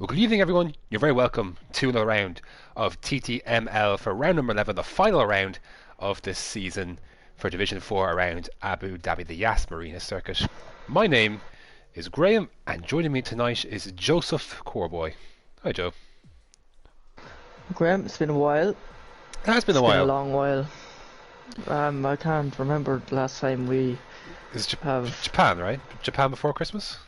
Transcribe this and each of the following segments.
Well, good evening, everyone. You're very welcome to another round of TTML for round number 11, the final round of this season for Division 4 around Abu Dhabi, the Yas Marina Circuit. My name is Graham, and joining me tonight is Joseph Corboy. Hi, Joe. Graham, it's been a while. It has been a It's while. been a long while. I can't remember the last time we It's have... Japan, right? Japan before Christmas?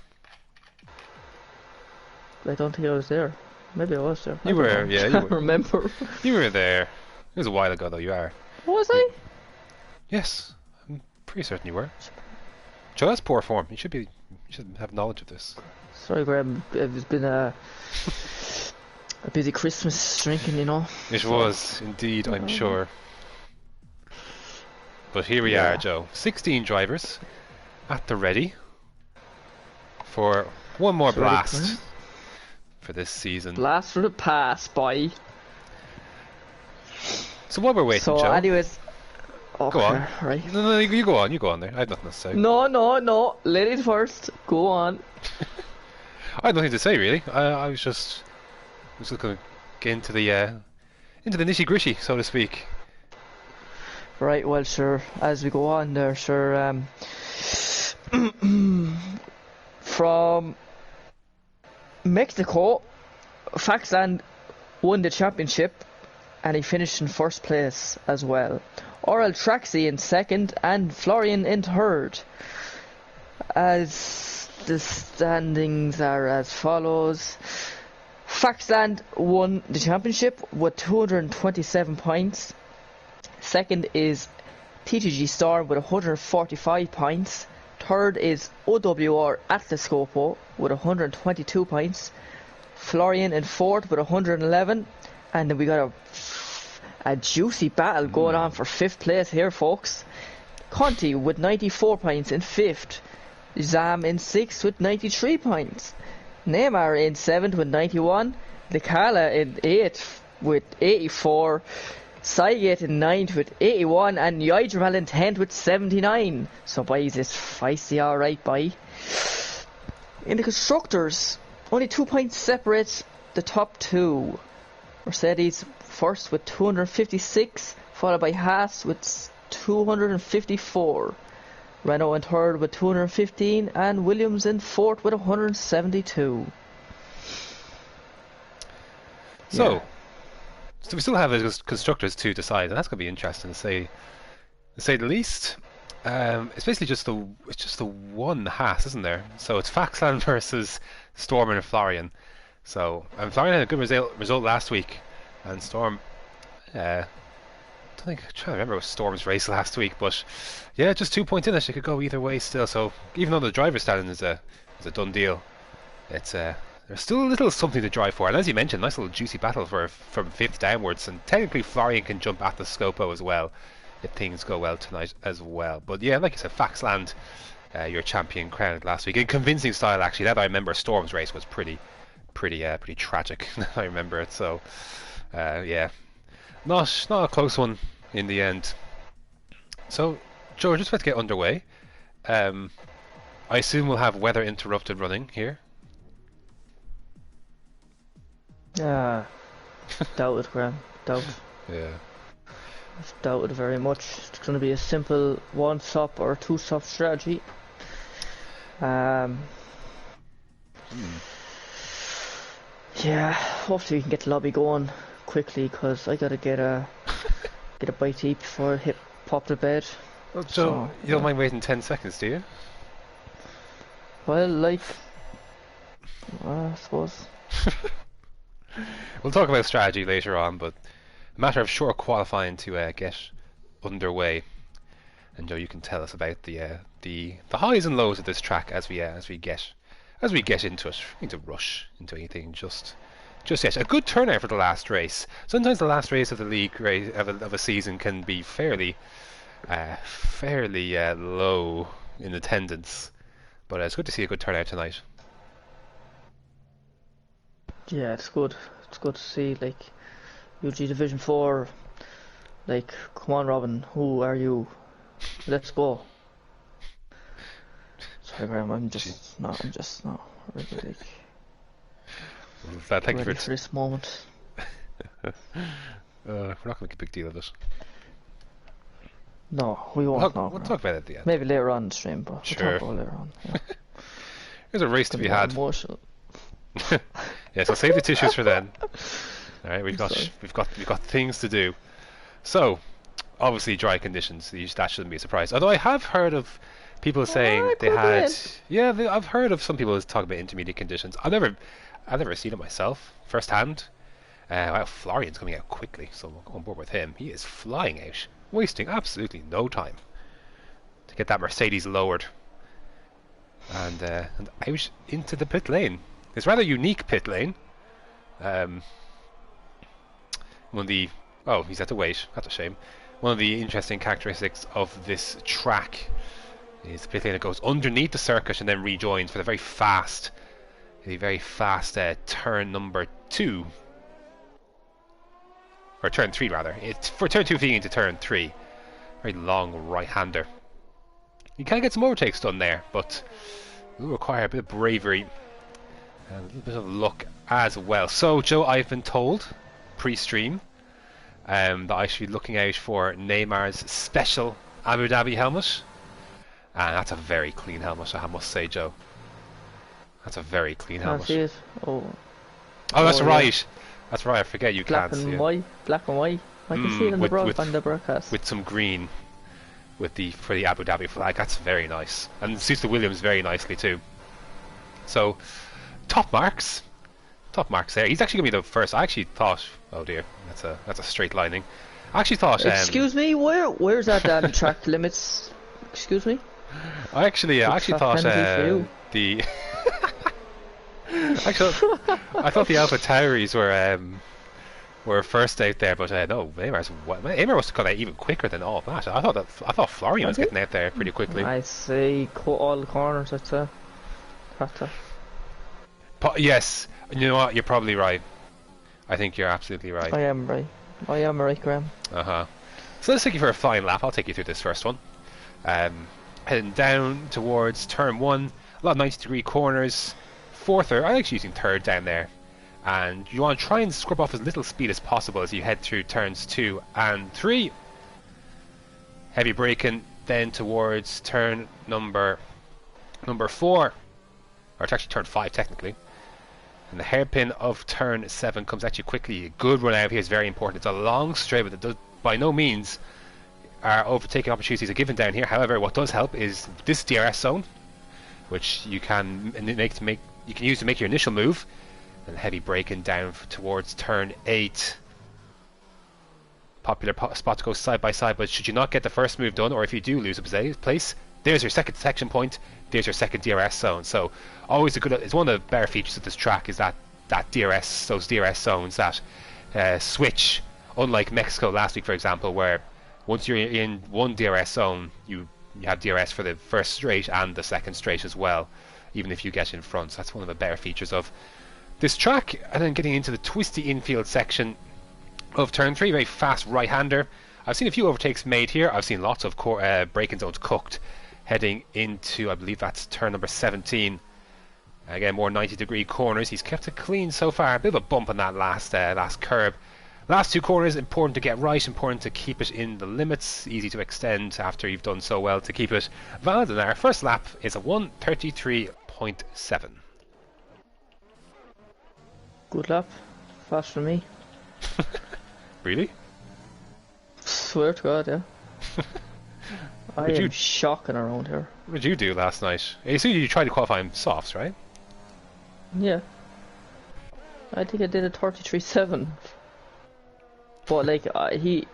I don't think I was there. Maybe I was there. You were, yeah. I can't remember. You were there. It was a while ago, though. You are. Was I? Yes, I'm pretty certain you were. Joe, that's poor form. You should have knowledge of this. Sorry, Graham. It's been a busy Christmas drinking, you know. It was indeed, I'm sure. But here we are, Joe. 16 drivers at the ready for one more blast for this season. Blast for the pass, boy. So while we're waiting, So, Joe, anyways, okay, go on. Right. No, you go on. You go on there. I have nothing to say. No. Ladies first. Go on. I had nothing to say really. I was just going to get into the nitty gritty, so to speak. Right, well, sure, as we go on there, sure, from Mexico, Faxland won the championship and he finished in first place as well. Oral Traxi in second and Florian in third. As the standings are as follows: Faxland won the championship with 227 points. Second is TTG Storm with 145 points. Third is OWR Atlascopo with 122 points. Florian in fourth with 111. And then we got a juicy battle going on for fifth place here, folks. Conti with 94 points in fifth. Zam in sixth with 93 points. Neymar in seventh with 91. Licala in eighth with 84. Saigate in 9th with 81 and Yajamal in 10th with 79. So boys, it's feisty alright, boy. In the constructors, only 2 points separate the top two. Mercedes first with 256, followed by Haas with 254. Renault in third with 215 and Williams in fourth with 172. So we still have as constructors to decide, and that's going to be interesting to say the least. It's basically just the one Haas, isn't there? So it's Faxland versus Storm and Florian. So Florian had a good result last week, and Storm. I'm trying to remember what Storm's race last week, but yeah, just 2 points in it. It could go either way still. So even though the driver's standing is a done deal, it's there's still a little something to drive for, and as you mentioned, nice little juicy battle from fifth downwards, and technically Florian can jump at the Scopo as well if things go well tonight as well. But yeah, like you said, Faxland, your champion crowned last week in convincing style. Actually, that I remember. Storm's race was pretty tragic. I remember it. So yeah, not a close one in the end. So Joe, we're just about to get underway. I assume we'll have weather interrupted running here. Doubt it, Graham. Doubt. Yeah. Doubt it very much. It's going to be a simple one-stop or two-stop strategy. Yeah, hopefully we can get the lobby going quickly, because I gotta get a bite to eat before I pop to bed. So you don't mind waiting 10 seconds, do you? Well, like, I suppose. We'll talk about strategy later on, but a matter of short qualifying to get underway. And Joe, you can tell us about the highs and lows of this track as we get into it. We need to rush into anything just yet. A good turnout for the last race. Sometimes the last race of the league race of a season can be fairly low in attendance, but it's good to see a good turnout tonight. Yeah, it's good. It's good to see, like, UG Division 4, like, come on, Robin, who are you? Let's go. Sorry, Graham, I'm just not really, like... Thank you ready for this moment. We're not going to make a big deal of it. No, we won't. We'll talk about it at the end. Maybe later on in the stream, but sure. we'll talk about it later on. Yeah. There's a race to be had. Emotional. Yeah, so save the tissues for then. All right, we've got things to do. So, obviously, dry conditions. That shouldn't be a surprise. Although I have heard of people saying they had. Yeah, I've heard of some people talk about intermediate conditions. I've never seen it myself firsthand. Wow, Florian's coming out quickly, so we'll go on board with him. He is flying out, wasting absolutely no time to get that Mercedes lowered and out into the pit lane. It's a rather unique pit lane. He's had to wait. That's a shame. One of the interesting characteristics of this track is the pit lane that goes underneath the circuit and then rejoins for the very fast turn number 2. Or turn 3 rather. It's for turn 2 feeding into turn 3. Very long right-hander. You can get some overtakes done there, but it will require a bit of bravery and a little bit of luck as well. So, Joe, I've been told pre-stream that I should be looking out for Neymar's special Abu Dhabi helmet. And that's a very clean helmet, I must say, Joe. That's a very clean helmet. See it. Oh, that's right. That's right, I forget you black can't see and white. Black and white. I can see it on the broadcast. With some green for the Abu Dhabi flag. That's very nice. And it suits the Williams very nicely too. So, top marks there. He's actually going to be the first. I actually thought, oh dear, that's a straight lining. I actually thought... Excuse me, where's that track limits? Excuse me? I actually thought the... Actually, I thought the Alpha Tauris were first out there, but no, Neymar must have gone out even quicker than all of that. I thought Florian was getting out there pretty quickly. I see, all the corners. I'd say. Yes, you know what? You're probably right. I think you're absolutely right. I am right, Graham. So let's take you for a flying lap. I'll take you through this first one. Heading down towards turn 1, a lot of 90-degree corners. Fourth, I'm actually using third down there, and you want to try and scrub off as little speed as possible as you head through turns 2 and 3. Heavy braking then towards turn number 4, or it's actually turn 5 technically, and the hairpin of turn 7 comes at you quickly. A good run out here is very important. It's a long straight, but it does by no means are overtaking opportunities are given down here. However, what does help is this DRS zone, which you can use to make your initial move, and heavy braking down towards turn 8. Popular spot to go side by side, but should you not get the first move done, or if you do lose a place, there's your second section point, there's your second DRS zone. So always it's one of the better features of this track is that those DRS zones that switch, unlike Mexico last week for example, where once you're in one DRS zone you have DRS for the first straight and the second straight as well, even if you get in front. So that's one of the better features of this track. And then getting into the twisty infield section of turn 3, very fast right-hander. I've seen a few overtakes made here. I've seen lots of braking zones cooked heading into, I believe that's turn number 17. Again, more 90-degree corners. He's kept it clean so far. A bit of a bump on that last curb. Last 2 corners, important to get right, important to keep it in the limits, easy to extend after you've done so well to keep it valid. And our first lap is a 1:33.7. Good lap. Fast for me. Really? Swear to God, yeah. I am shocking around here. What did you do last night? You see, you tried to qualify in softs, right? Yeah. I think I did a 33.7. But like he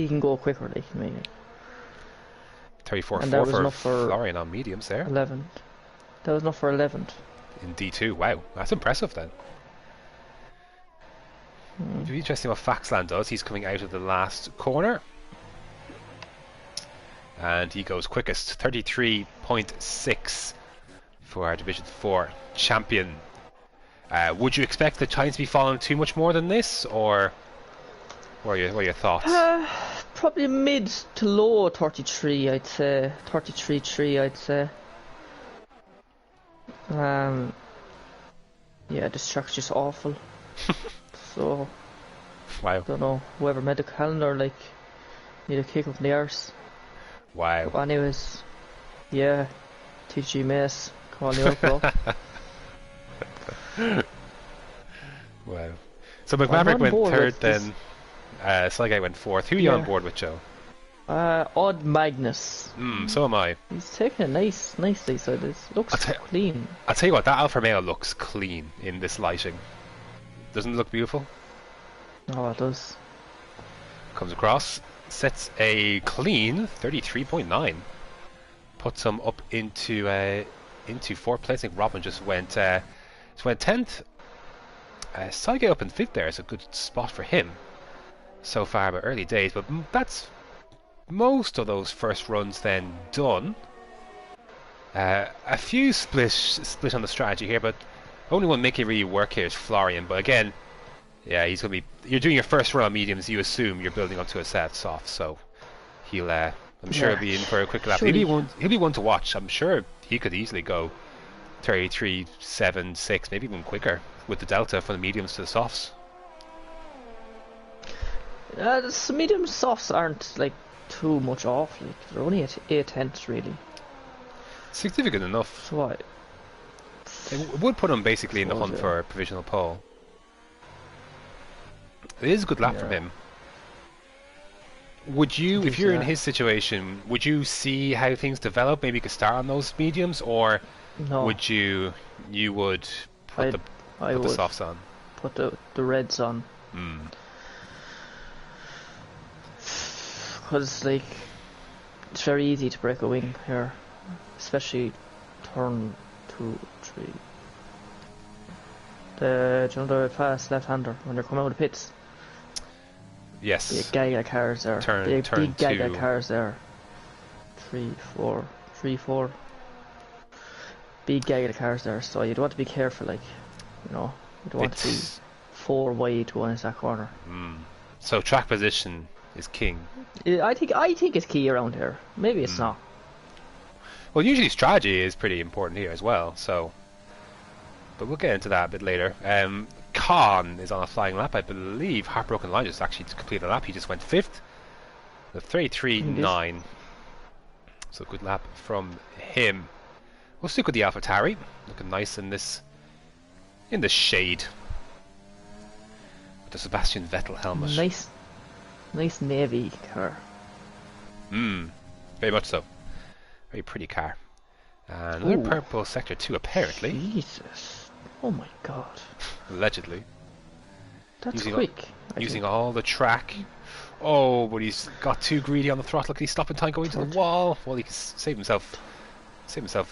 can go quicker, like maybe. 34.4 for Florian on mediums there. 11. That was enough for 11th. In D2, wow, that's impressive then. It'll be interesting what Faxland does. He's coming out of the last corner. And he goes quickest, 33.6 for our Division 4 champion. Would you expect the time to be falling too much more than this, or what are your thoughts? Probably mid to low 33, I'd say. 33.3, I'd say. Yeah, this track's just awful. So, Wow. don't know, whoever made the calendar, like, need a kick up in the arse. Wow. But anyways, yeah, TTG Mace, calling you out, bro. Wow. So I'm McMaverick on went board third, with this. then Sligate went fourth. Who are you on Yeah. board with, Joe? Odd Magnus. So am I. He's taking it nicely, so this looks clean. I'll tell you what, that Alfa Romeo looks clean in this lighting. Doesn't it look beautiful? Oh, it does. Comes across, sets a clean 33.9. Puts him up into fourth place. I think Robin just went 10th. Saige up in 5th there is a good spot for him so far, but early days. But that's most of those first runs then done. A few split on the strategy here, but only one making really work here is Florian. But again, yeah, he's gonna be. You're doing your first run on mediums. You assume you're building onto a set soft, so he'll. I'm sure he'll be in for a quick lap. He'll be one to watch. I'm sure he could easily go 33.7.6, maybe even quicker with the delta from the mediums to the softs. The medium softs aren't like too much off. Like they're only at 8/10 really. Significant enough. So what? It would put him basically in the hunt for a provisional pole. It is a good lap from him. Would you, if you're in his situation, would you see how things develop? Maybe you could start on those mediums, or would you would put the softs on? Put the reds on. Because like it's very easy to break a wing here, especially turn 2, 3. The fast left-hander when they're coming out of the pits. Yes. Big Gaga cars there. Big Gaga cars there. 3, 4. Big Gaga cars there. So you'd want to be careful, like, you know, you don't want to be 4 wide going into that corner. So track position is king. I think it's key around here. Maybe it's not. Well, usually strategy is pretty important here as well. So, but we'll get into that a bit later. Khan is on a flying lap, I believe. Heartbroken Line just actually completed a lap. He just went 5th. The 33.9. So good lap from him. We'll stick with the AlphaTauri. Looking nice in this shade. With the Sebastian Vettel helmet. Nice navy car. Very much so. Very pretty car. And another purple sector 2 apparently. Jesus. Oh my god. Allegedly. That's quick. Using all the track. Oh, but he's got too greedy on the throttle. Can he stop in time going to the wall? Well, he can save himself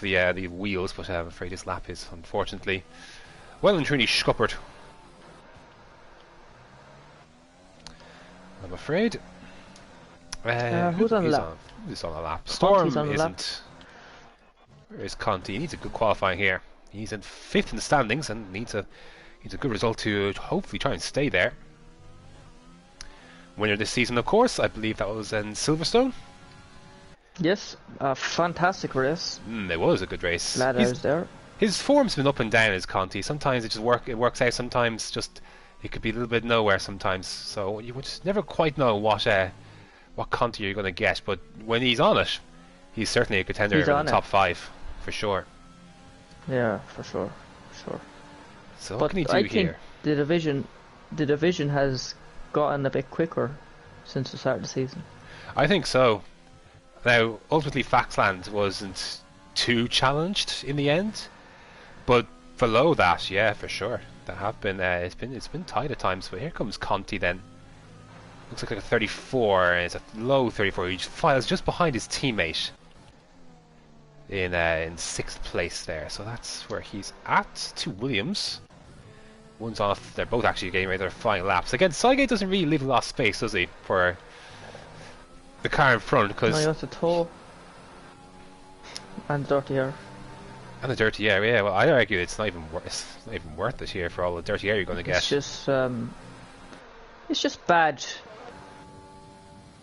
the wheels, but I'm afraid his lap is unfortunately well and truly scuppered. I'm afraid. Who's on the lap? Who's on the lap? Storm isn't. Where is Conti? He needs a good qualifying here. He's in 5th in the standings and needs a good result to hopefully try and stay there. Winner this season, of course, I believe that was in Silverstone. Yes, a fantastic race. It was a good race. Glad I was there. His form's been up and down as Conti. Sometimes it works out. Sometimes just it could be a little bit nowhere. Sometimes, so you would just never quite know what Conti you're going to get. But when he's on it, he's certainly a contender in the top 5 for sure. Yeah, for sure. So what can he do here? The division has gotten a bit quicker since the start of the season. I think so. Now, ultimately, Faxland wasn't too challenged in the end, but below that, yeah, for sure, there have been it's been tight at times. But here comes Conti then. Looks like a 34. It's a low 34. He files just behind his teammate in 6th place there. So that's where he's at. 2 Williams. One's off. They're both actually getting ready. They're flying laps. Again, Saige doesn't really leave a lot of space, does he, for the car in front? Because no, he wants to tow. And dirty air. And the dirty air, yeah. Well, I argue it's not even worth it here for all the dirty air you're going to get. It's just bad.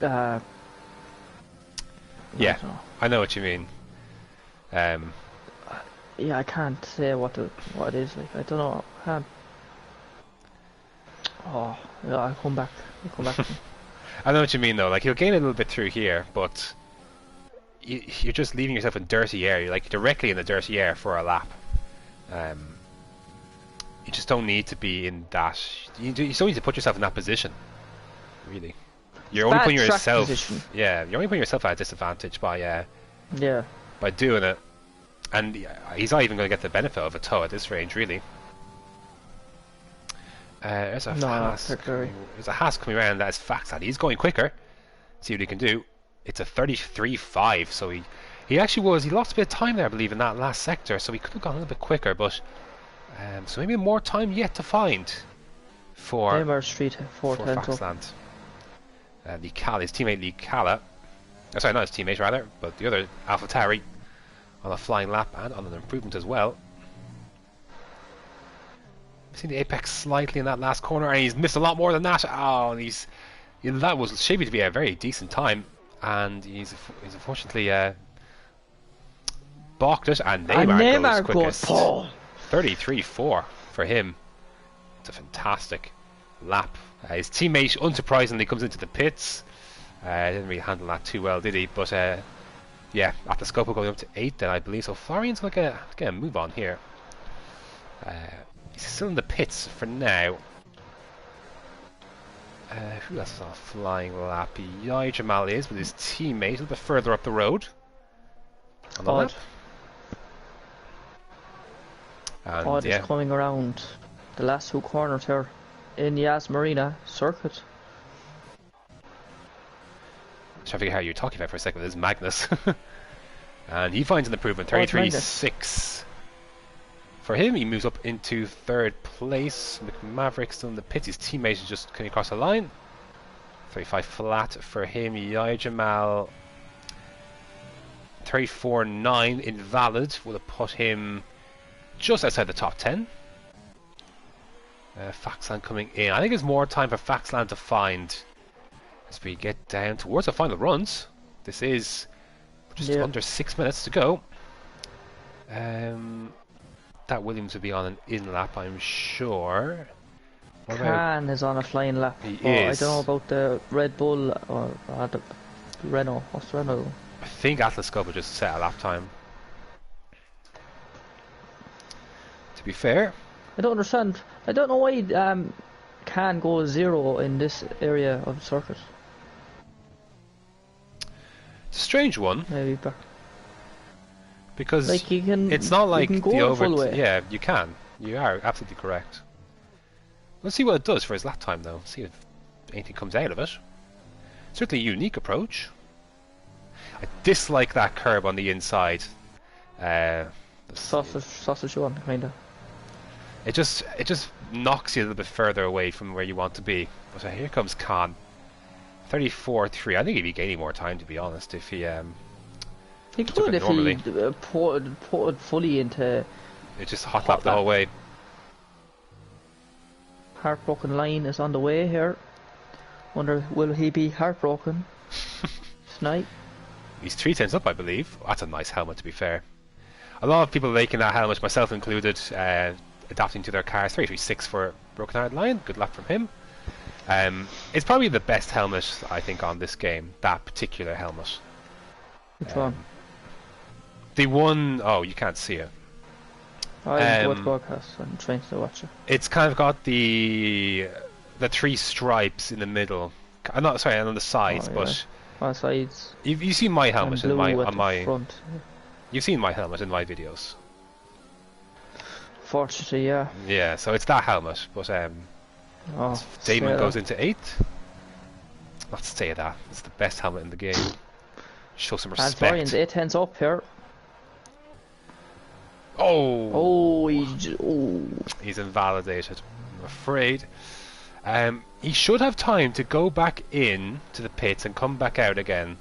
Yeah, I know what you mean. Yeah, I can't say what it is. Like, I don't know. I can't. Oh, yeah, I'll come back. I'll come back to him. I know what you mean though. Like he'll gain a little bit through here, but you're just leaving yourself in dirty air. You're like directly in the dirty air for a lap. You just don't need to be in that. You don't need to put yourself in that position. Really, you're only Bad putting track yourself. position. Yeah, you're only putting yourself at a disadvantage by Yeah. by doing it. And he's not even going to get the benefit of a tow at this range, really. There's a Haas. There's a Haas coming around. That's Faxad. He's going quicker. See what he can do. It's a 33.5. So he actually was. He lost a bit of time there, I believe, in that last sector. So he could have gone a little bit quicker, but so maybe more time yet to find for Neymar Street for Faxland. Lee Calla, his teammate Lee Calla. Oh, sorry, not his teammate rather, but the other AlphaTauri on a flying lap and on an improvement as well. Seen the apex slightly in that last corner, and he's missed a lot more than that. Oh, and that was shaping to be a very decent time, and he's unfortunately balked it, and Neymar goes quickest. 33.4 for him. It's a fantastic lap. His teammate, unsurprisingly, comes into the pits. Didn't really handle that too well, did he? But yeah, Atlascopo going up to 8 then, I believe. So Florian's going to get a move on here. He's still in the pits for now. Who else is on a flying lap? Yai Jamal is with his teammate a little bit further up the road. On the lap. And is coming around the last two corners here in Yas Marina circuit. I'm trying to figure out how you're talking about for a second. This is Magnus. And he finds an improvement, 33.6. For him, he moves up into 3rd place. McMaverick still in the pits. His teammate is just coming across the line. 35 flat for him. Yai Jamal, 34.9 invalid. Would have put him just outside the top 10. Faxland coming in. I think there's more time for Faxland to find as we get down towards the final runs. This is just under 6 minutes to go. That Williams will be on an in lap, I'm sure. Khan is on a flying lap. He is. I don't know about the Red Bull or the Renault. What's the Renault? I think Atlas Cup will just set a lap time. To be fair, I don't understand. I don't know why Khan goes 0 in this area of the circuit. It's a strange one. Maybe back. Because like it's not like you can the go full way. Yeah, you can. You are absolutely correct. Let's see what it does for his lap time, though. See if anything comes out of it. Certainly a unique approach. I dislike that curb on the inside. Sausage one, kinda. It just knocks you a little bit further away from where you want to be. But here comes Khan. 34.3. I think he'd be gaining more time, to be honest, if he he could if he poured fully into. It just hot lap the whole way. Heartbroken line is on the way here. Wonder will he be heartbroken tonight? He's 3 tenths up, I believe. That's a nice helmet, to be fair. A lot of people making that helmet, myself included, adapting to their cars. 3.36 for Broken Heart Lion. Good luck from him. It's probably the best helmet, I think, on this game. That particular helmet. Which one? The one... Oh, you can't see it. I watch broadcast. I'm trying to watch it. It's kind of got the 3 stripes in the middle. I'm not sorry, on the sides, but on the sides. You've seen my helmet in my front. You've seen my helmet in my videos. Fortunately, yeah. Yeah, so it's that helmet, but Damon goes into 8th. Let's say that. It's the best helmet in the game. Show some respect. Florian's 8 tenths up here. Oh! Oh, he's invalidated, I'm afraid. He should have time to go back in to the pits and come back out again.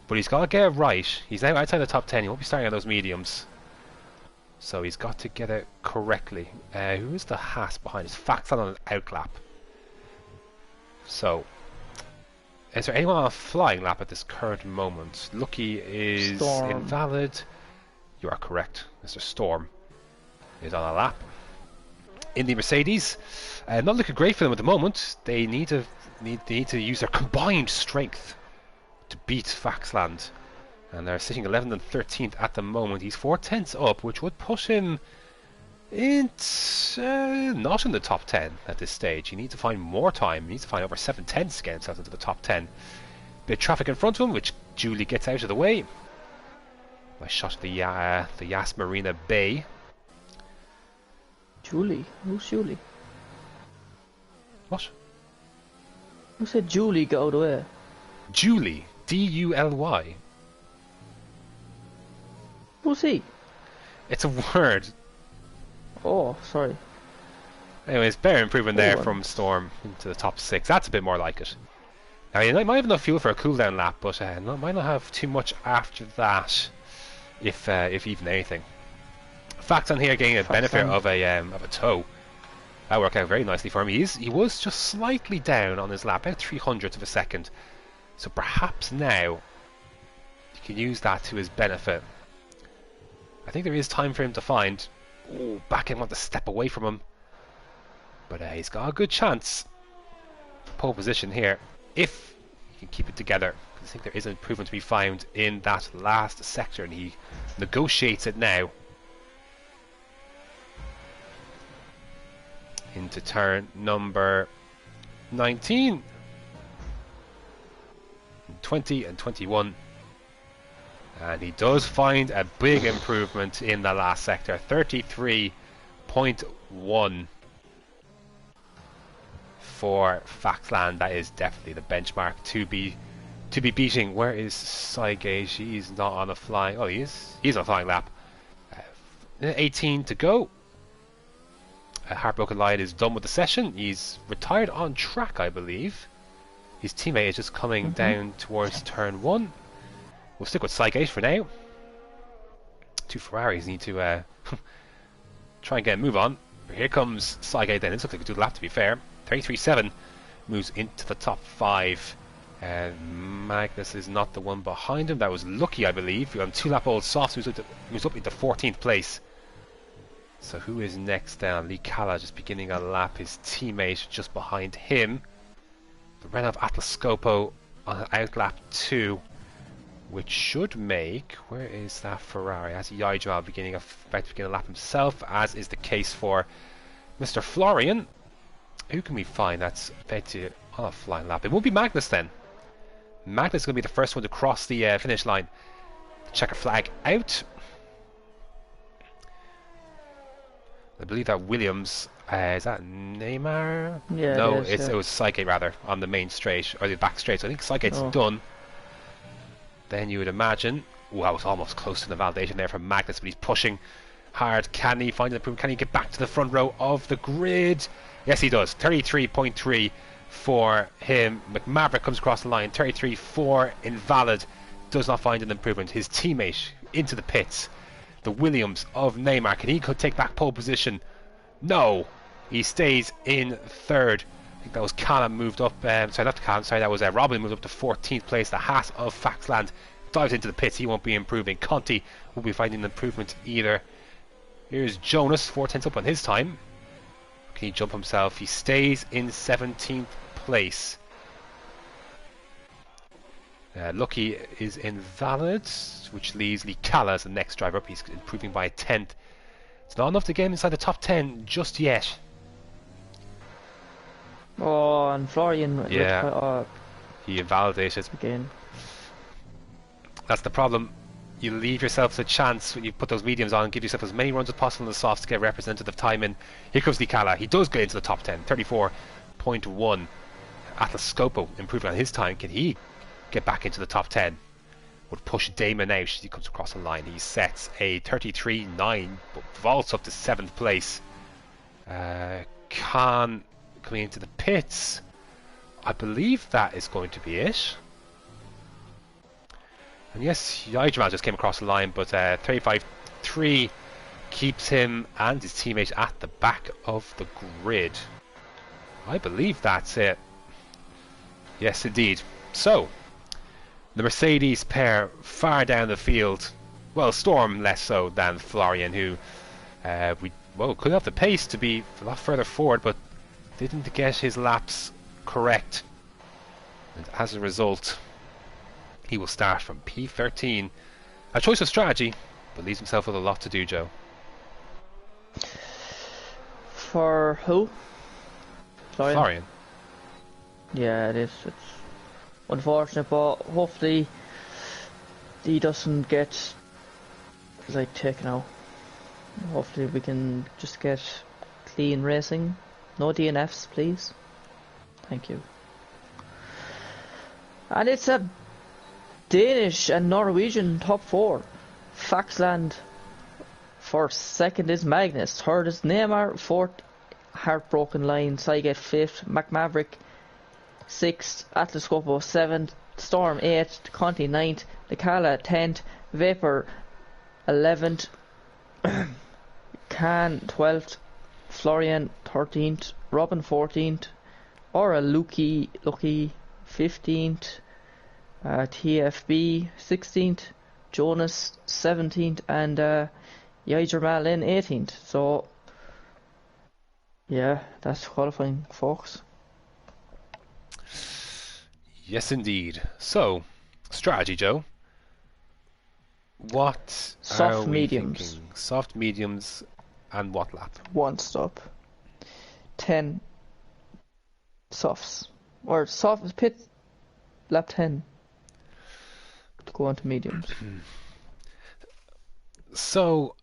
But he's got to get it right. He's now outside the top 10. He won't be starting on those mediums. So he's got to get it correctly. Who is the Haas behind? It's Faxon on an outlap. So, is there anyone on a flying lap at this current moment? Lucky is invalid. You are correct. Mr. Storm is on a lap. In the Mercedes, not looking great for them at the moment. They need to use their combined strength to beat Faxland. And they're sitting 11th and 13th at the moment. He's 4/10 up, which would push him not in the top 10 at this stage. He needs to find more time. He needs to find over 7/10 to get himself into the top 10. Bit of traffic in front of him, which Julie gets out of the way. Nice shot of the Yas Marina Bay. Julie? Who's Julie? What? Who said Julie got out of the way? Julie. D-U-L-Y. Who's he? It's a word. Oh, sorry. Anyways, better improvement there from Storm into the top 6. That's a bit more like it. Now, he might have enough fuel for a cooldown lap, but might not have too much after that, if even anything. Fact on here getting a benefit of a tow. That worked out very nicely for him. He was just slightly down on his lap, about 300ths of a second. So perhaps now he can use that to his benefit. I think there is time for him to find. Oh, back end want to step away from him, but he's got a good chance for pole position here if he can keep it together. I think there is an improvement to be found in that last sector, and he negotiates it now into turn number 19, 20 and 21. And he does find a big improvement in the last sector, 33.1 for Faxland. That is definitely the benchmark to be beating. Where is Cygage? He's not on a flying. Oh, he is. He's on a flying lap. 18 to go. Heartbroken Lion is done with the session. He's retired on track, I believe. His teammate is just coming down towards turn 1. We'll stick with Cygate for now. Two Ferraris need to try and get a move on. Here comes Cygate then. This looks like a good lap, to be fair. 33.7 moves into the top 5. Magnus is not the one behind him. That was Lucky, I believe. 2-lap-old Soft moves up into 14th place. So who is next down? Lee Kalla just beginning a lap. His teammate just behind him. The Renov Atlas Scopo on out lap 2. Which should make, where is that Ferrari? That's Yaijwa about to begin a lap himself, as is the case for Mr. Florian. Who can we find that's about to on a flying lap? It won't be Magnus then. Magnus is going to be the first one to cross the finish line. Checker flag out. I believe that Williams, is that Neymar? Yeah, no, it was Cygate rather, on the main straight, or the back straight. So I think Cygate's done. Then you would imagine, I was almost close to the validation there from Magnus, but he's pushing hard. Can he find an improvement? Can he get back to the front row of the grid? Yes, he does. 33.3 for him. McMaverick comes across the line. 33.4 invalid. Does not find an improvement. His teammate into the pits. The Williams of Neymar. Can he take back pole position? No. He stays in third. I think that was Callum moved up. Sorry, not Callum. Sorry, that was Robin moved up to 14th place. The Haas of Faxland dives into the pits. He won't be improving. Conti won't be finding an improvement either. Here's Jonas, 4/10 up on his time. Can he jump himself? He stays in 17th place. Lucky is invalid, which leaves Lee Kalla as the next driver up. He's improving by a 10th. It's not enough to get him inside the top 10 just yet. Oh, and Florian. Yeah. He invalidated. Again. That's the problem. You leave yourself a chance when you put those mediums on and give yourself as many runs as possible in the softs to get representative time in. Here comes Lee Kalla. He does get into the top 10. 34.1. Atlas Scopo improving on his time. Can he get back into the top 10? Would push Damon out as he comes across the line. He sets a 33.9, but vaults up to 7th place. Khan coming into the pits. I believe that is going to be it. And yes, Yaijma just came across the line, but 35.3 keeps him and his teammate at the back of the grid. I believe that's it. Yes, indeed. So, the Mercedes pair far down the field. well, Storm less so than Florian, who could have the pace to be a lot further forward, but didn't get his laps correct. And as a result, he will start from P13. A choice of strategy, but leaves himself with a lot to do, Joe. For who? Florian. Yeah, it is. It's unfortunate, but hopefully he doesn't get like taken out. Hopefully we can just get clean racing. No DNFs, please. Thank you. And it's a Danish and Norwegian top 4. Faxland first, second is Magnus, third is Neymar, fourth Heartbroken Line, Saiget fifth, McMaverick sixth, Atlas Scopo seventh, Storm eighth, Conti ninth, Nicala 10th, Vapor 11th, Can 12th, Florian 13th, Robin 14th, Ora Lucky 15th, TFB 16th, Jonas 17th, and Yair Malin 18th. So yeah, that's qualifying, folks. Yes, indeed. So, strategy, Joe. What Soft are we mediums. thinking? Soft mediums, and what lap? One stop. 10 softs. Or soft pit lap 10 to go on to mediums. So,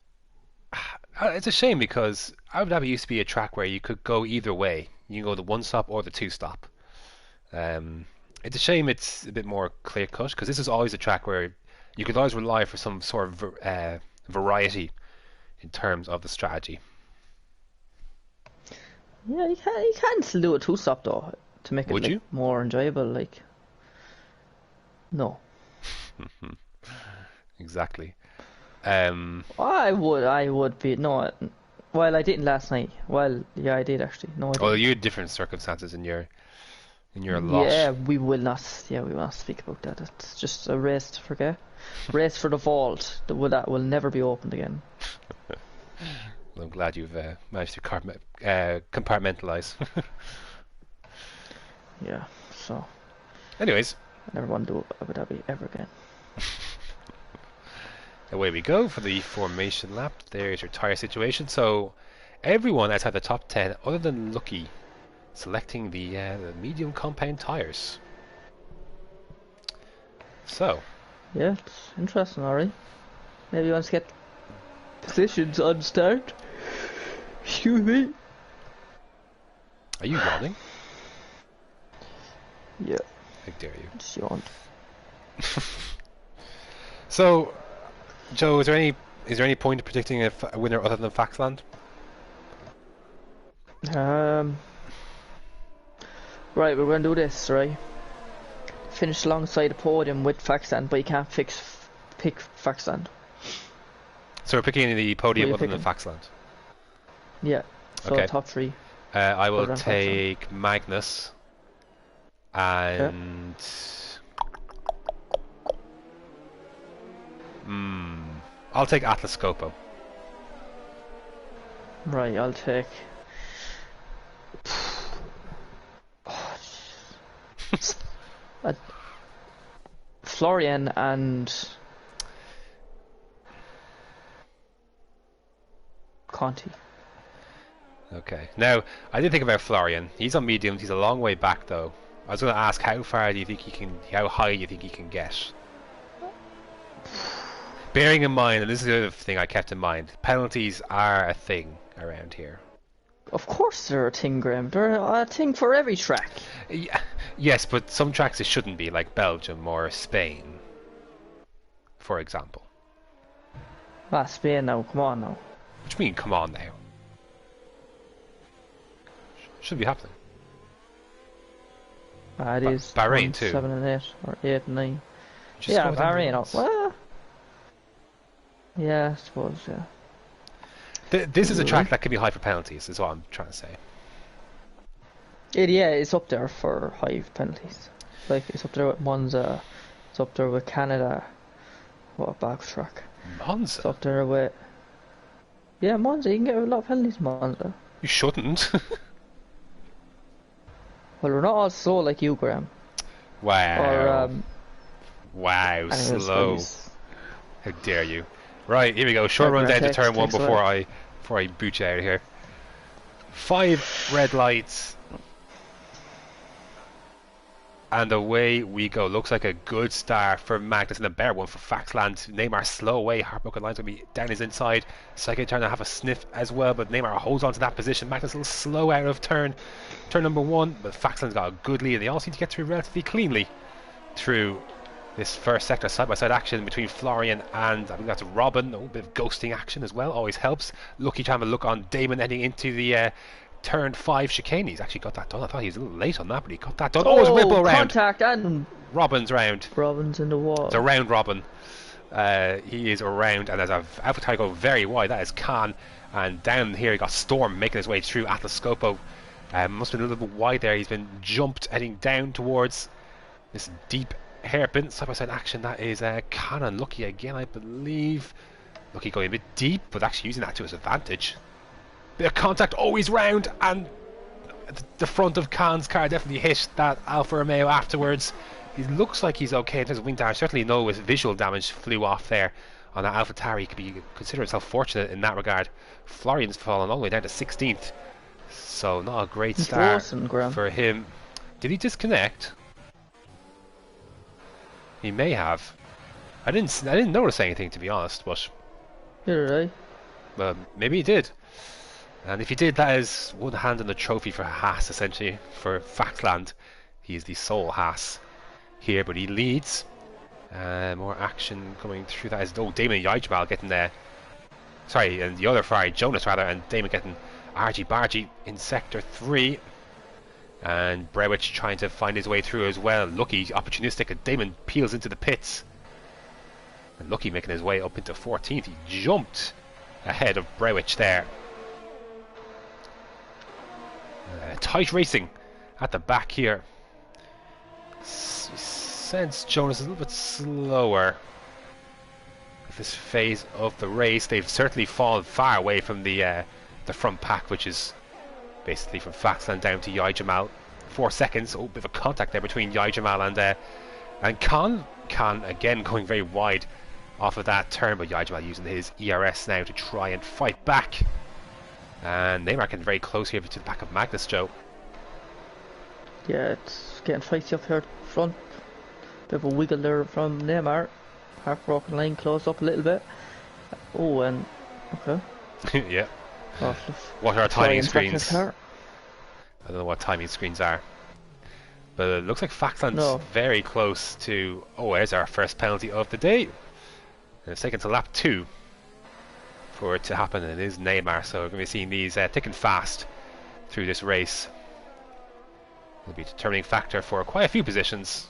it's a shame because Abu Dhabi used to be a track where you could go either way. You can go the one stop or the two stop. It's a shame it's a bit more clear cut because this is always a track where you could always rely for some sort of variety in terms of the strategy. Yeah, you can still do a two stop though to make Would it you? more enjoyable. Like, no. Exactly. I would be no. Well, I didn't last night. Well, yeah, I did actually. No, I didn't. Well, you had different circumstances in your lot. Yeah, we will not. Yeah, we will not speak about that. It's just a race to forget. Race for the vault that will never be opened again. Well, I'm glad you've managed to compartmentalize. Yeah. So. Anyways, I never want to do Abu Dhabi ever again. away we go for the formation lap. There's your tyre situation. So everyone outside the top 10, other than Lucky, selecting the medium compound tyres. So. Yeah, it's interesting, alright. Maybe he wants to get positions on start. Excuse me. Are you yawning? Yeah. How dare you? Just yawned. So, Joe, is there any point in predicting a winner other than Faxland? Right, we're going to do this, right? Finish alongside the podium with Faxland, but you can't pick Faxland. So we're picking the podium other than picking? Faxland. Yeah. So Okay. top 3. I will Other than take Magnus and I'll take Atlas Scopo. Right, I'll take. Florian and Conti. Okay. Now, I did think about Florian. He's on mediums. He's a long way back, though. I was going to ask, how high do you think he can get? Bearing in mind, and this is the other thing I kept in mind, penalties are a thing around here. Of course they're a thing, Graham. They're a thing for every track. Yeah, yes, but some tracks it shouldn't be, like Belgium or Spain, for example. Ah, Spain now, come on now. What do you mean, come on now? Should be happening. It is Bahrain too. 7 and 8, or 8 and 9. Just Yeah, go with them Bahrain. rules. Well, yeah, I suppose, yeah. This is a track that can be high for penalties, is what I'm trying to say. Yeah, it's up there for high penalties. Like, it's up there with Monza, it's up there with Canada. What a back track. Monza? Stuck there with. Yeah, Monza, you can get a lot of penalties, Monza. You shouldn't. Well, we're not all slow like you, Graham. Or, Wow. Wow, anyways, slow. How dare you. Right, here we go. Short run down to turn one before I boot you out of here. 5 red lights. And away we go. Looks like a good start for Magnus and a better one for Faxland. Neymar slow away. Heartbroken Line's going to be down his inside. Saike trying to have a sniff as well, but Neymar holds on to that position. Magnus a little slow out of turn number 1, but Faxland's got a good lead. They all seem to get through relatively cleanly through this first sector. Side-by-side action between Florian and I think that's Robin. A bit of ghosting action as well. Always helps. Lucky to have a look on Damon heading into the turn 5 chicane. He's actually got that done. I thought he was a little late on that, but he got that done. Oh, it's Ripple round. Contact and Robin's round. Robin's in the wall. It's a round Robin. He is around, and as I've Avatar go very wide, that is Khan. And down here he got Storm making his way through Atlas Scopo. Must have been a little bit wide there. He's been jumped heading down towards this deep hairpin. Side-by-side action. That is Khan and Lucky again, I believe. Lucky going a bit deep, but actually using that to his advantage. Bit of contact, always round, and the front of Khan's car definitely hit that Alfa Romeo afterwards. He looks like he's okay in terms of wing damage. Certainly no visual damage flew off there on that AlphaTauri. He could consider himself fortunate in that regard. Florian's fallen all the way down to 16th, so not a great start for him. Did he disconnect? He may have. I didn't notice anything, to be honest, but Did I? Maybe he did. And if he did, that is one hand on the trophy for Haas, essentially, for Faxland. He is the sole Haas here, but he leads. More action coming through. That is, Damon and Yajamal getting there. Sorry, and the other Ferrari, Jonas rather, and Damon getting Argy Bargy in sector 3. And Brewich trying to find his way through as well. Lucky, opportunistic, and Damon peels into the pits. And Lucky making his way up into 14th. He jumped ahead of Brewich there. Tight racing at the back here. Sense Jonas is a little bit slower at this phase of the race. They've certainly fallen far away from the front pack, which is basically from Faxland down to Yajamal. 4 seconds. Oh, bit of a contact there between Yajamal and Khan. Khan again going very wide off of that turn, but Yajamal using his ERS now to try and fight back. And Neymar getting very close here to the back of Magnus, Joe. Yeah, it's getting feisty up here front. Bit of a wiggle there from Neymar. Heartbroken Line closed up a little bit. Oh, and okay. Yeah. What are our timing screens? I don't know what timing screens are. But it looks like Faxland's very close to... Oh, there's our first penalty of the day. And it's taken to lap 2 for it to happen, and it is Neymar, so we're going to be seeing these thick and fast through this race. It'll be a determining factor for quite a few positions,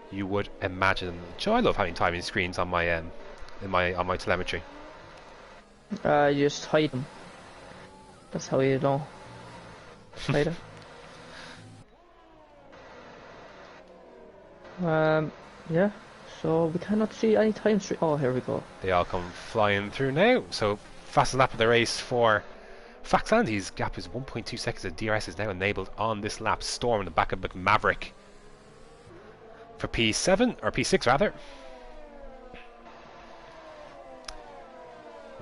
you would imagine. Joe, I love having timing screens on my on my telemetry. You just hide them. That's how you know. Hide it. Yeah. So we cannot see any time stream. Oh, here we go. They all come flying through now. So fastest lap of the race for Faxland. His gap is 1.2 seconds. The DRS is now enabled on this lap. Storm in the back of McMaverick for P7 or P6 rather.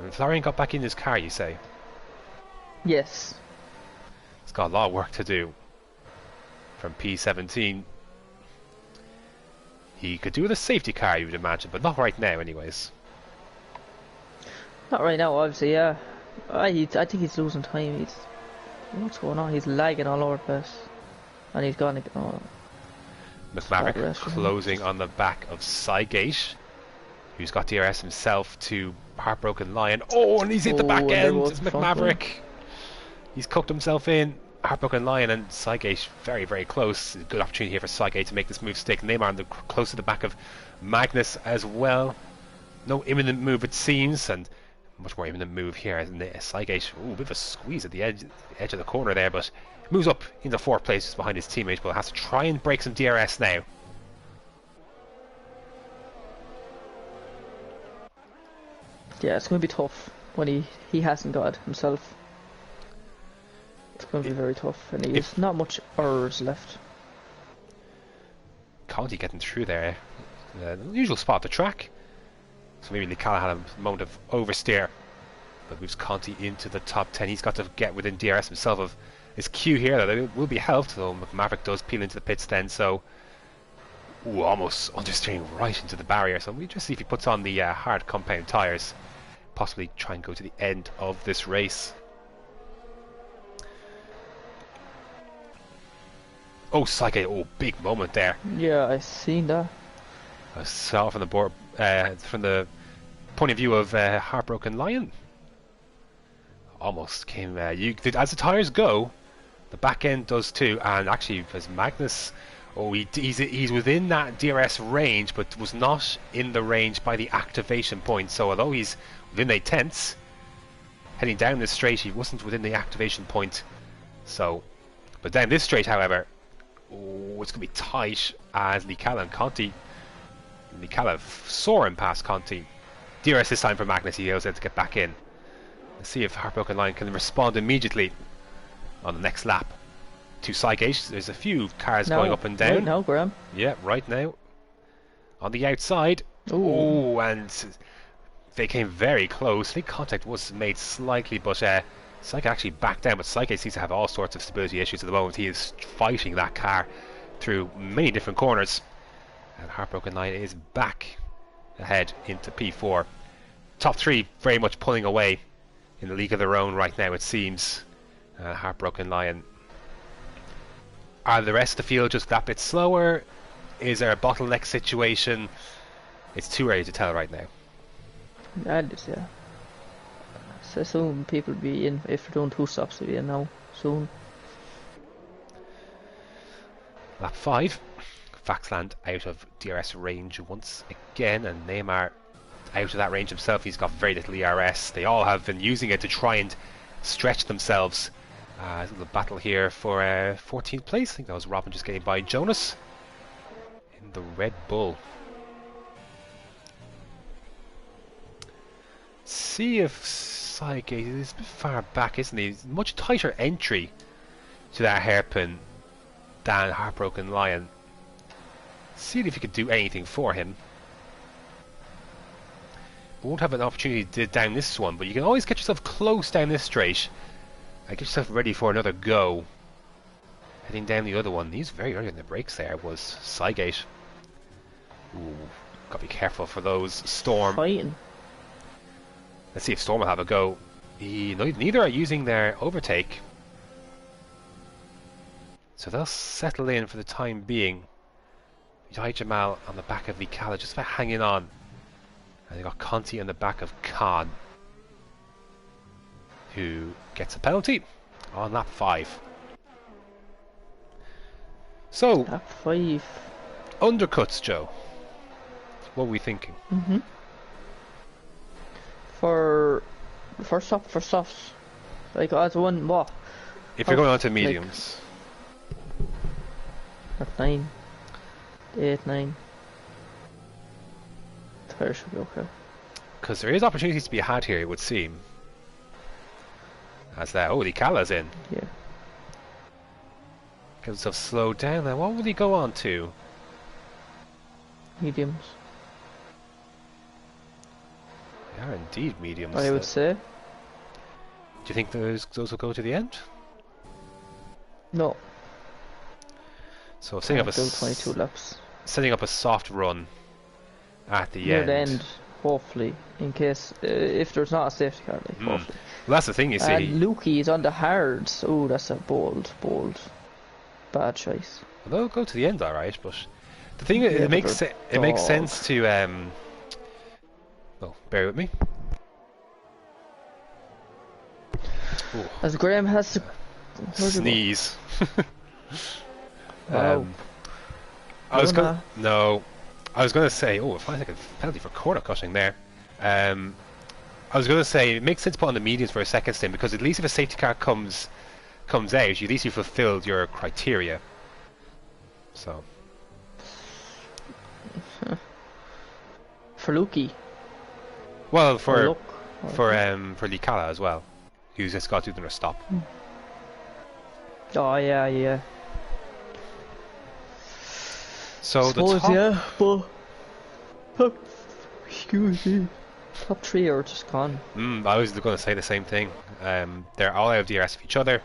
And Florian got back in his car, you say? Yes. He's got a lot of work to do from P17. He could do with a safety car, you would imagine, but not right now, anyways. Not right now, obviously. Yeah, I think he's losing time. What's going on? He's lagging all over the place, and he's gone. McMaverick closing on the back of Cygate, who's got DRS himself to Heartbroken Lion. Oh, and he's hit the back end. It's McMaverick. He's cooked himself in. Heartbroken Lion and Cygate very, very close. Good opportunity here for Cygate to make this move stick. Neymar close to the back of Magnus as well. No imminent move it seems, and much more imminent move here. Cygate, ooh, a bit of a squeeze at the edge of the corner there, but moves up into 4th place behind his teammate, but has to try and break some DRS now. Yeah, it's going to be tough when he hasn't got it himself. It's going to be very tough, and he's not much errors left. Conti getting through there. Usual spot the track. So maybe Nicala had a moment of oversteer, but moves Conti into the top 10. He's got to get within DRS himself of his queue here. That will be helped, though Maverick does peel into the pits then. So, almost understeering right into the barrier. So we just see if he puts on the hard compound tyres, possibly try and go to the end of this race. Oh, Saike! Oh, big moment there. Yeah, I seen that. I saw from the board, from the point of view of Heartbroken Lion. Almost came. As the tires go, the back end does too, and actually, as Magnus, he's within that DRS range, but was not in the range by the activation point. So although he's within 8/10, heading down this straight, he wasn't within the activation point. So, but down this straight, however. Oh, it's going to be tight as Nicala and Conti. Nicala soaring past Conti. DRS this time for Magnus. He able to get back in. Let's see if Heartbroken Lion can respond immediately on the next lap to Cygate. There's a few cars going up and down. Right now, Graham. Yeah, right now. On the outside. Ooh. Oh, and they came very close. I think contact was made slightly, but Psyche actually backed down, but Psyche seems to have all sorts of stability issues at the moment. He is fighting that car through many different corners. And Heartbroken Lion is back ahead into P4. Top 3 very much pulling away in the league of their own right now, it seems. Heartbroken Lion. Are the rest of the field just that bit slower? Is there a bottleneck situation? It's too early to tell right now. Yeah. So soon people will be in, if they're doing 2 stops, they'll be in now, soon. Lap 5. Faxland out of DRS range once again, and Neymar out of that range himself. He's got very little ERS. They all have been using it to try and stretch themselves. The battle here for 14th place. I think that was Robin just getting by Jonas in the Red Bull. See if Psyche is a bit far back, isn't he? Much tighter entry to that hairpin than Heartbroken Lion. See if you could do anything for him. Won't have an opportunity to down this one, but you can always get yourself close down this straight and get yourself ready for another go. Heading down the other one. He's very early on the brakes there, was Cygate. Ooh, gotta be careful for those. Storm. Fighting. Let's see if Storm will have a go. Neither are using their overtake. So they'll settle in for the time being. Jai Jamal on the back of Nicala, just about hanging on. And they've got Conti on the back of Khan, who gets a penalty on lap 5. So, Lap 5. undercuts, Joe. What were we thinking? For softs. Like, as one, what? If you're going on to mediums. Lap 9. 8, 9. Tire should be okay. Because there is opportunities to be had here, it would seem. As that, Nicala's in. Yeah. Get himself slowed down now. What will he go on to? Mediums. They are indeed mediums. I would say. Do you think those will go to the end? No. So setting up, 22 laps. setting up a soft run at the Near end. the end, hopefully, in case, if there's not a safety car, like, hopefully. Well, that's the thing, you see. And Lukey is on the hards. Oh, that's a bold, bad choice. Well, they'll go to the end, alright, but the thing Yeah, it makes it makes dog. sense to well, bear with me. Ooh, As Graham has to sneeze. Wow. I was Rona. I was gonna say, oh, if I take a penalty for corner cutting there. I was gonna say it makes sense to put on the mediums for a second stint, because at least if a safety car comes out, at least you fulfilled your criteria. So For Lukey. Well, or luck. for Licala as well, who's just got to do their stop. Oh yeah. So the Suppose, top, yeah, but excuse me, top three are just gone. I was going to say the same thing. They're all out of DRS of each other,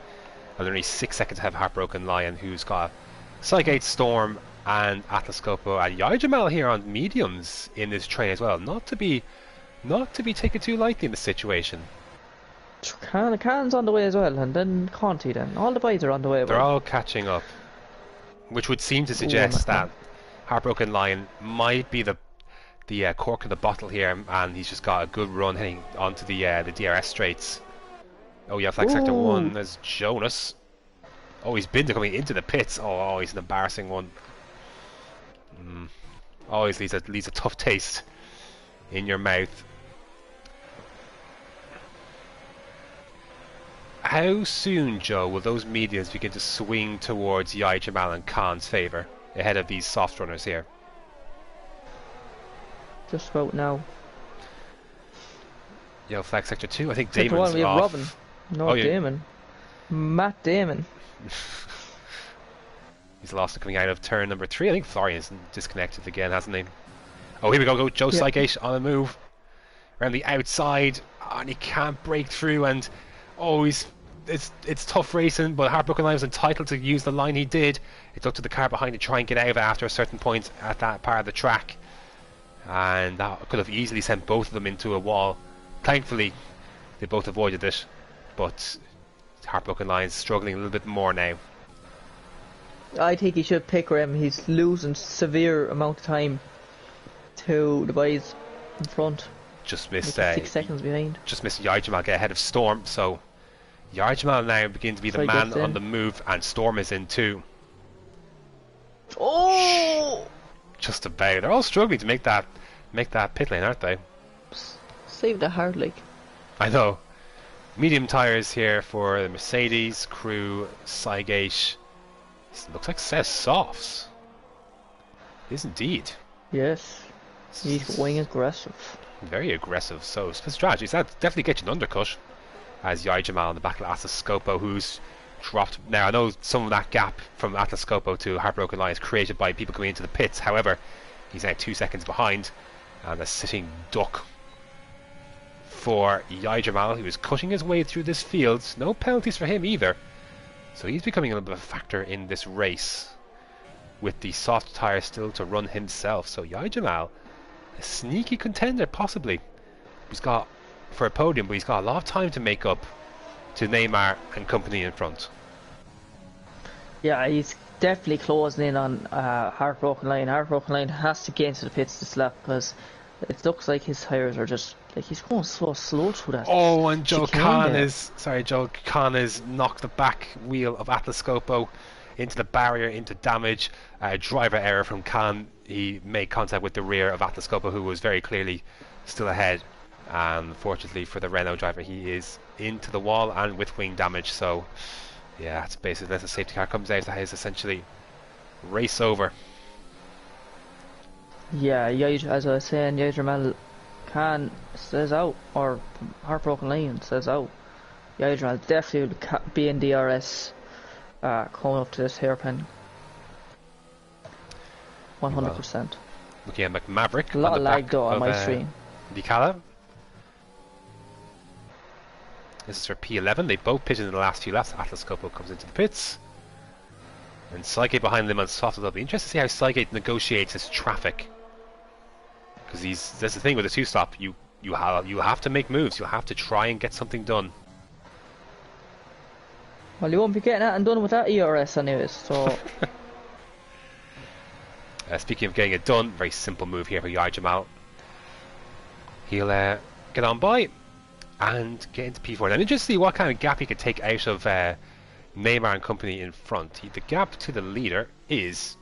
and they're only 6 seconds to have Heartbroken Lion, who's got Cygate, Storm, and Atlas Copo, and Yajamal here on mediums in this train as well. Not to be taken too lightly in the situation. Khan's on the way as well, and then Conti. Then all the boys are on the way. They're all catching up, which would seem to suggest that Heartbroken Lion might be the cork of the bottle here, and he's just got a good run heading onto the DRS straights. Oh yeah, flag sector 1 as Jonas. Oh, he's Binder coming into the pits. Oh, he's an embarrassing one. Always leaves a tough taste in your mouth. How soon, Joe, will those mediums begin to swing towards Yai Jamal and Khan's favour ahead of these soft runners here? Just about now. Yo, flag sector 2. I think Damon's we have off. Robin. No, Damon. Matt Damon. He's lost it coming out of turn number 3. I think Florian's disconnected again, hasn't he? Oh, here we go. Joe Cygate on the move. Around the outside. And he can't break through. And it's tough racing, but Heartbroken Lion was entitled to use the line he did. It's up to the car behind to try and get out of it after a certain point at that part of the track. And that could have easily sent both of them into a wall. Thankfully, they both avoided it. But Heartbroken Lion's struggling a little bit more now. I think he should pick him. He's losing severe amount of time to the boys in front. Just missed 6 seconds behind. Just missed Yajamal get ahead of Storm, so Yajamal now begins to be the man on the move, and Storm is in too. Oh! Just about. They're all struggling to make that pit lane, aren't they? Save the hard leg. I know. Medium tires here for the Mercedes crew. Cygate. Looks like says softs. It is indeed. Yes. He's going aggressive. Very aggressive. So strategies that definitely get you an undercut. As Yai Jamal on the back of Atlas Copo, who's dropped. Now I know some of that gap from Atlas Copo to Heartbroken Lion is created by people coming into the pits. However, he's now 2 seconds behind, and a sitting duck for Yai Jamal, who is cutting his way through this field. No penalties for him either. So he's becoming a little bit of a factor in this race, with the soft tyre still to run himself. So Yai Jamal, a sneaky contender possibly. He's got for a podium, but he's got a lot of time to make up to Neymar and company in front. Yeah, he's definitely closing in on Heartbroken Lion. Heartbroken Lion has to get into the pits this lap because it looks like his tyres are just like he's going so slow through that. Oh, and Joe Khan is knocked the back wheel of Atlas Copo into the barrier, into damage. Driver error from Khan. He made contact with the rear of Atlas Copo, who was very clearly still ahead. And fortunately for the Renault driver, he is into the wall and with wing damage. So yeah, it's basically unless the safety car comes out, that is essentially race over. Yeah, as I was saying, Yajamal Khan says out, or Heartbroken Lion says out. Yajamal definitely will be in DRS coming up to this hairpin. 100%. Well, looking at McMaverick. A lot of lag though on my screen. Licala. This is for P11. They both pitted in the last few laps. Atlas Copo comes into the pits. And Cygate behind them on soft. It'll be interesting to see how Cygate negotiates his traffic. Because that's the thing with the two-stop. You have to make moves. You'll have to try and get something done. Well, you won't be getting that and done with that ERS anyways, so... Speaking of getting it done, very simple move here for Yai Jamal. He'll get on by and get into P4. Now, I'm interested to see what kind of gap he could take out of Neymar and company in front. The gap to the leader is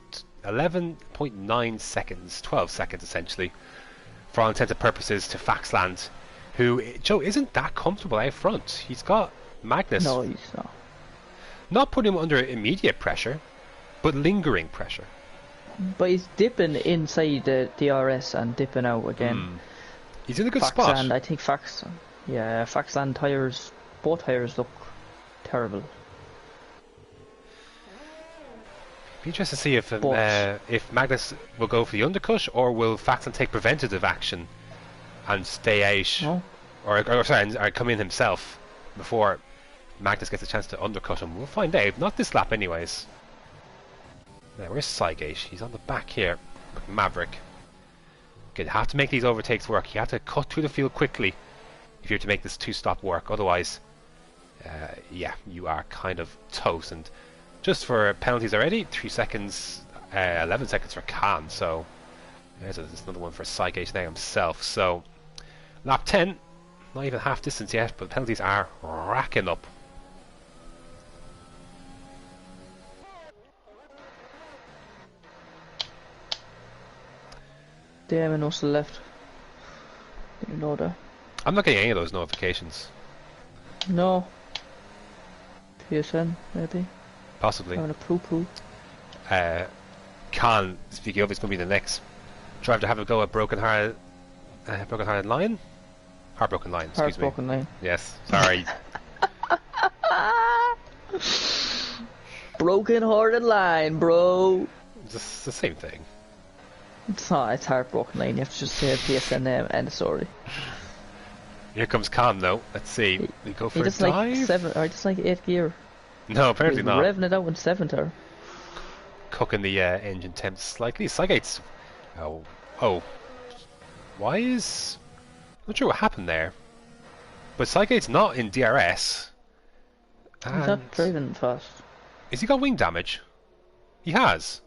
11.9 seconds, 12 seconds essentially, for all intents and purposes, to Faxland, who, Joe, isn't that comfortable out front. He's got Magnus. No, he's not. Not putting him under immediate pressure, but lingering pressure. But he's dipping inside the DRS and dipping out again. He's in a good spot. Faxland, I think Faxland tyres, both tyres look terrible. Be interested to see if Magnus will go for the undercut, or will Faxland take preventative action and stay out, No? or sorry, or come in himself before Magnus gets a chance to undercut him. We'll find out. Not this lap, anyways. Now, where's Sygate? He's on the back here. Maverick. Okay, you have to make these overtakes work. You have to cut through the field quickly if you're to make this two-stop work. Otherwise, yeah, you are kind of toast. And just for penalties already, 3 seconds, 11 seconds for Khan. So there's another one for Sygate now himself. So lap 10, not even half distance yet, but penalties are racking up. Damn, I know still left. Didn't know that. I'm not getting any of those notifications. No. PSN, maybe. Possibly. Having a poo-poo. Khan, speaking of, is going to be the next driver to have a go at Broken Hearted Lion? Heartbroken Lion, excuse me. Heartbroken Lion. Yes, sorry. Broken Hearted Lion, bro. It's the same thing. It's not, it's Heartbroken Lion. You have to just say a PSN name and a story. Here comes Khan, though. Let's see. We go for a just dive? like 7, or just like 8th gear. No, apparently not. Revving it out in 7th or. Cooking the engine temps slightly. Sygate's... Oh. Why is... I'm not sure what happened there. But Sygate's not in DRS. He's not driving fast. Has he got wing damage? He has.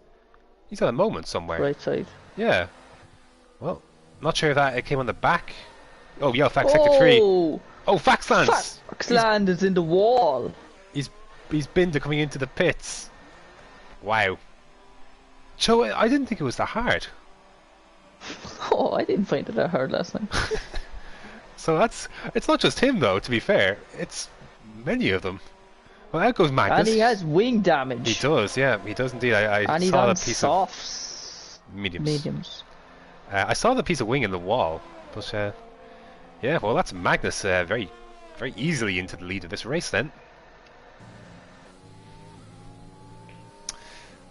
He's got a moment somewhere. Right side. Yeah. Well, not sure if that it came on the back. Oh, yeah, Fax Sector 3. Oh, Faxland! Faxland is in the wall. He's been to coming into the pits. Wow. So I didn't think it was that hard. Oh, I didn't find it that hard last night. So it's not just him though, to be fair. It's many of them. Well, out goes Magnus. And he has wing damage. He does, yeah, he does indeed. I and saw the he's piece on of softs. mediums. I saw the piece of wing in the wall, but yeah, well, that's Magnus very, very easily into the lead of this race then.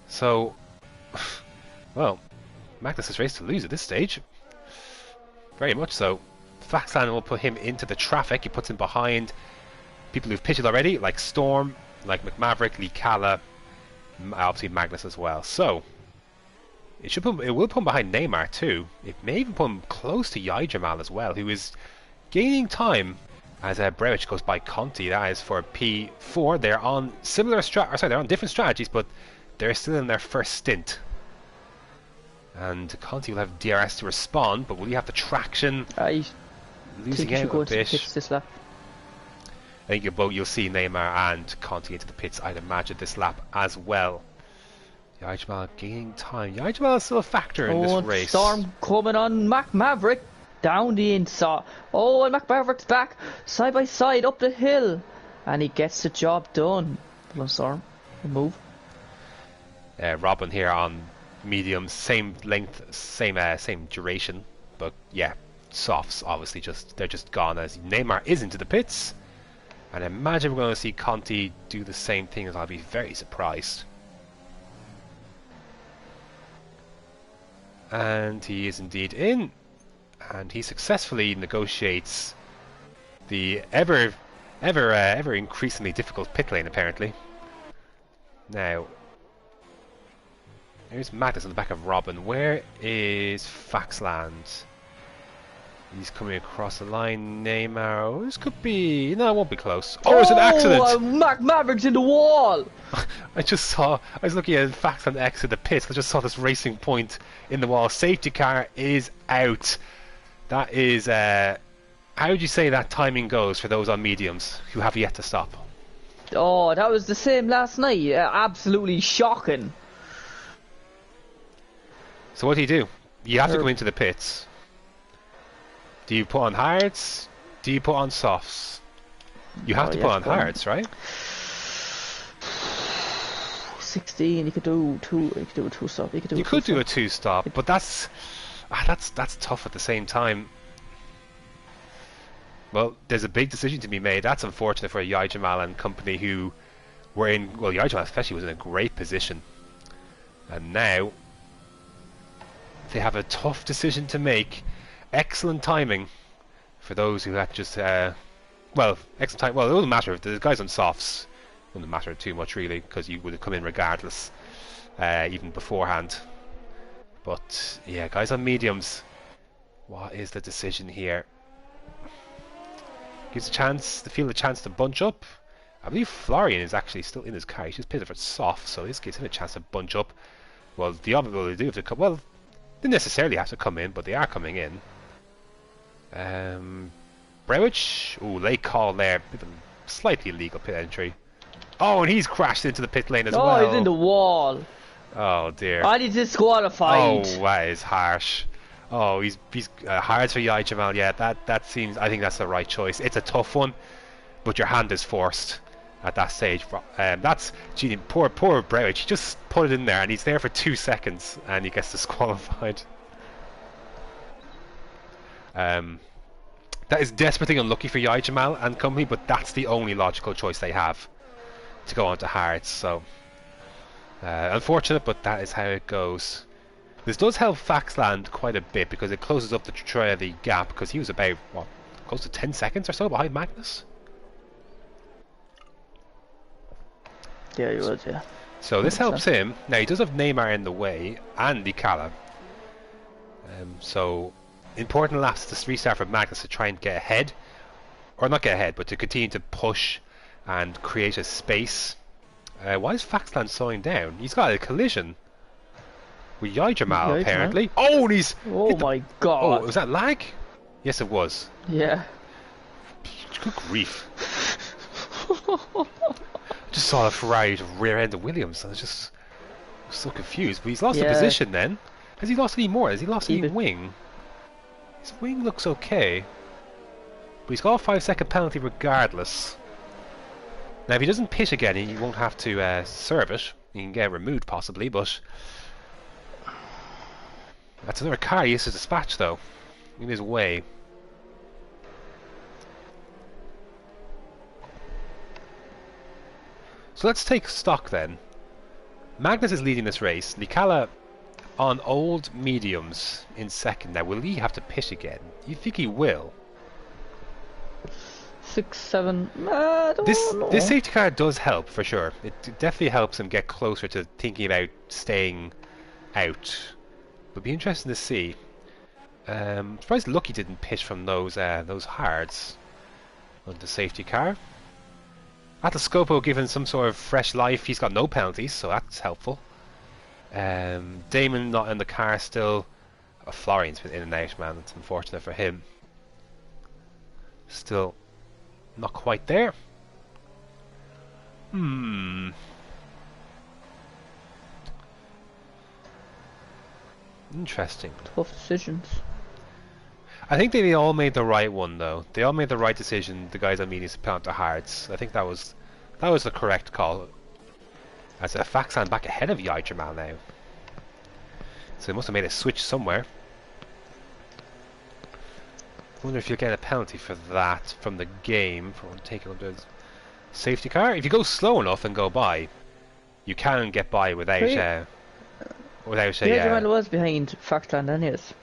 So, well, Magnus has race to lose at this stage. Very much so. Faxland will put him into the traffic. He puts him behind people who've pitted already, like Storm, like McMaverick, Lee Kalla, obviously Magnus as well. So, it will put him behind Neymar too. It may even put him close to Jamal as well, who is gaining time as Brevich goes by Conti. That is for P4. They're on they're on different strategies, but they're still in their first stint. And Conti will have DRS to respond, but will he have the traction? Losing out a bit. This lap. I think you'll see Neymar and Conti into the pits, I'd imagine, this lap as well. Jamal gaining time. Jamal is still a factor in this race. Storm coming on Maverick down the inside. Oh, and Maverick's back side by side up the hill, and he gets the job done. Come on, Storm, move. Robin here on medium, same length, same duration, but yeah, softs obviously they're just gone as Neymar is into the pits, and I imagine we're going to see Conti do the same thing, as I'll be very surprised. And he is indeed in, and he successfully negotiates the ever increasingly difficult pit lane apparently. Now, here's Magnus on the back of Robin. Where is Faxland? He's coming across the line. Neymar. Oh, this could be... No, it won't be close. Oh, it's an accident! Maverick's in the wall! I was looking at Faxland exit the pits. I just saw this racing point in the wall. Safety car is out. That is... how would you say that timing goes for those on mediums who have yet to stop? Oh, that was the same last night. Absolutely shocking. So what do? You have to go into the pits. Do you put on hards? Do you put on softs? You have to put on hards, right? 16. You could do a two stop. You could do a two stop, but that's tough at the same time. Well, there's a big decision to be made. That's unfortunate for Jamal and company who were in, well, Jamal especially was in a great position. And now they have a tough decision to make. Excellent timing for those who had to just, well, excellent time. Well, it doesn't matter. If the guys on softs, it wouldn't matter too much really, because you would have come in regardless, even beforehand. But yeah, guys on mediums, what is the decision here? Gives a chance, the field a chance to bunch up. I believe Florian is actually still in his car. He's just pitted for soft, so this gives him a chance to bunch up. Well, the other they do have to come. Well, they necessarily have to come in, but they are coming in. Brewich, ooh, late call there. Slightly illegal pit entry. Oh, and he's crashed into the pit lane as well. Oh, he's in the wall. Oh dear. And he's disqualified. Oh, that is harsh. Oh, he's hard for Jamal. Yeah, that seems. I think that's the right choice. It's a tough one, but your hand is forced at that stage. That's cheating. Poor Brewich. He just put it in there, and he's there for 2 seconds, and he gets disqualified. That is desperately unlucky for Jamal and company, but that's the only logical choice they have to go on to hards. So unfortunate, but that is how it goes. This does help Faxland quite a bit because it closes up the gap, because he was about, what, close to 10 seconds or so behind Magnus. Yeah, he was, yeah. So this helps him. Now he does have Neymar in the way and Nicala. So important laps to restart for Magnus to try and get ahead, or not get ahead, but to continue to push and create a space. Why is Faxland slowing down? He's got a collision with Jamal apparently. Oh, and he's... Oh my god. Oh, was that lag? Yes, it was. Yeah. Good grief. Just saw a Ferrari rear end of Williams. I was just so confused. But he's lost the position then. Has he lost any more? Has he lost any wing? His wing looks okay. But he's got a 5-second penalty regardless. Now if he doesn't pit again, he won't have to serve it. He can get removed possibly, but... That's another car he has to dispatch though. In his way. So let's take stock then. Magnus is leading this race. Nicala on old mediums in second. Now will he have to pit again? You think he will? 6, 7. I don't know. This safety car does help for sure. It definitely helps him get closer to thinking about staying out. It'll be interesting to see. I'm surprised Lucky didn't pit from those hards on the safety car. Atlascopo given some sort of fresh life. He's got no penalties, so that's helpful. Damon not in the car still. Florian's been in and out, man. It's unfortunate for him. Still not quite there. Interesting. Tough decisions. I think they all made the right one though. They all made the right decision. The guys on mediums to put onto hards. I think that was the correct call. As a Faxan back ahead of Jamal now. So they must have made a switch somewhere. I wonder if you'll get a penalty for that from the game for taking up the safety car. If you go slow enough and go by, you can get by without Jamal was behind Faxland anyways.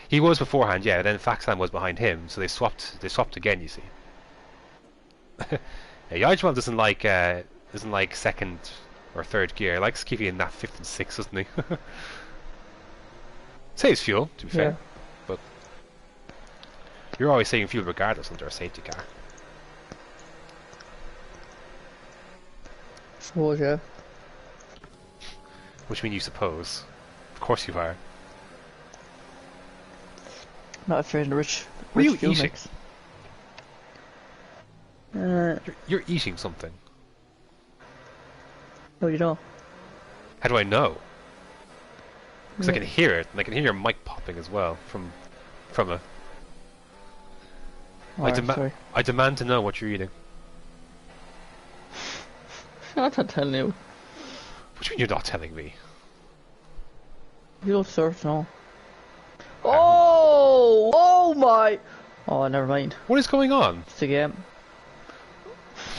He was beforehand, yeah. Then Faxland was behind him, so they swapped. They swapped again. You see, Jamal doesn't like second or third gear. He likes keeping in that 5th and 6th, doesn't he? Saves fuel, to be fair, but you're always saving fuel regardless under a safety car. Suppose, yeah. Which mean you suppose? Of course you are. Not if you're in the rich What are you fuel eating? Mix. You're eating something. No, you don't. How do I know? Because I can hear it, and I can hear your mic popping as well from a. Sorry. I demand to know what you're eating. I'm not telling you. What do you mean you're not telling me? You don't serve, no. Oh! Oh my! Oh, never mind. What is going on? It's the game.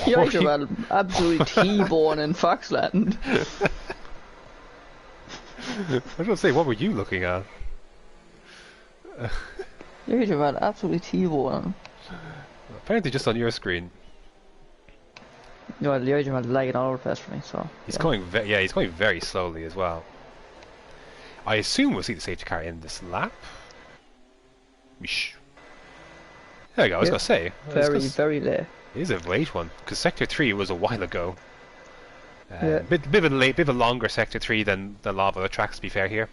You're absolutely T-boning Foxland. I was going to say, what were you looking at? You're absolutely T-boning. Apparently just on your screen. No, the man lagging all over the place for me, so... He's going he's going very slowly as well. I assume we'll see the safety car in this lap. Mish. There you go, I was going to say. Very late. It is a late one, because Sector 3 was a while ago. Bit of a longer Sector 3 than a lot of other tracks, to be fair here.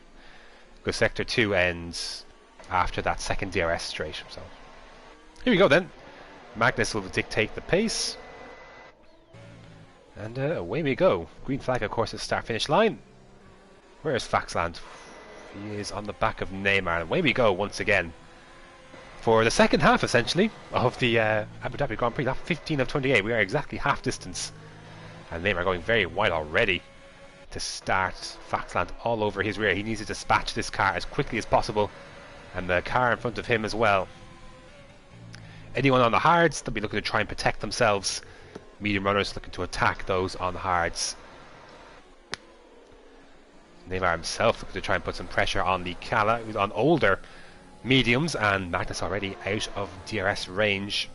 Because Sector 2 ends after that second DRS straight. So here we go then. Magnus will dictate the pace. And away we go. Green flag, of course, is start-finish line. Where is Faxland? He is on the back of Neymar. Away we go once again. For the second half, essentially, of the Abu Dhabi Grand Prix, lap 15 of 28. We are exactly half distance. And Neymar going very wide already to start Faxland all over his rear. He needs to dispatch this car as quickly as possible. And the car in front of him as well. Anyone on the hards, they'll be looking to try and protect themselves. Medium runners looking to attack those on the hards. Neymar himself looking to try and put some pressure on the Kala, who's on older mediums, and Magnus already out of DRS range.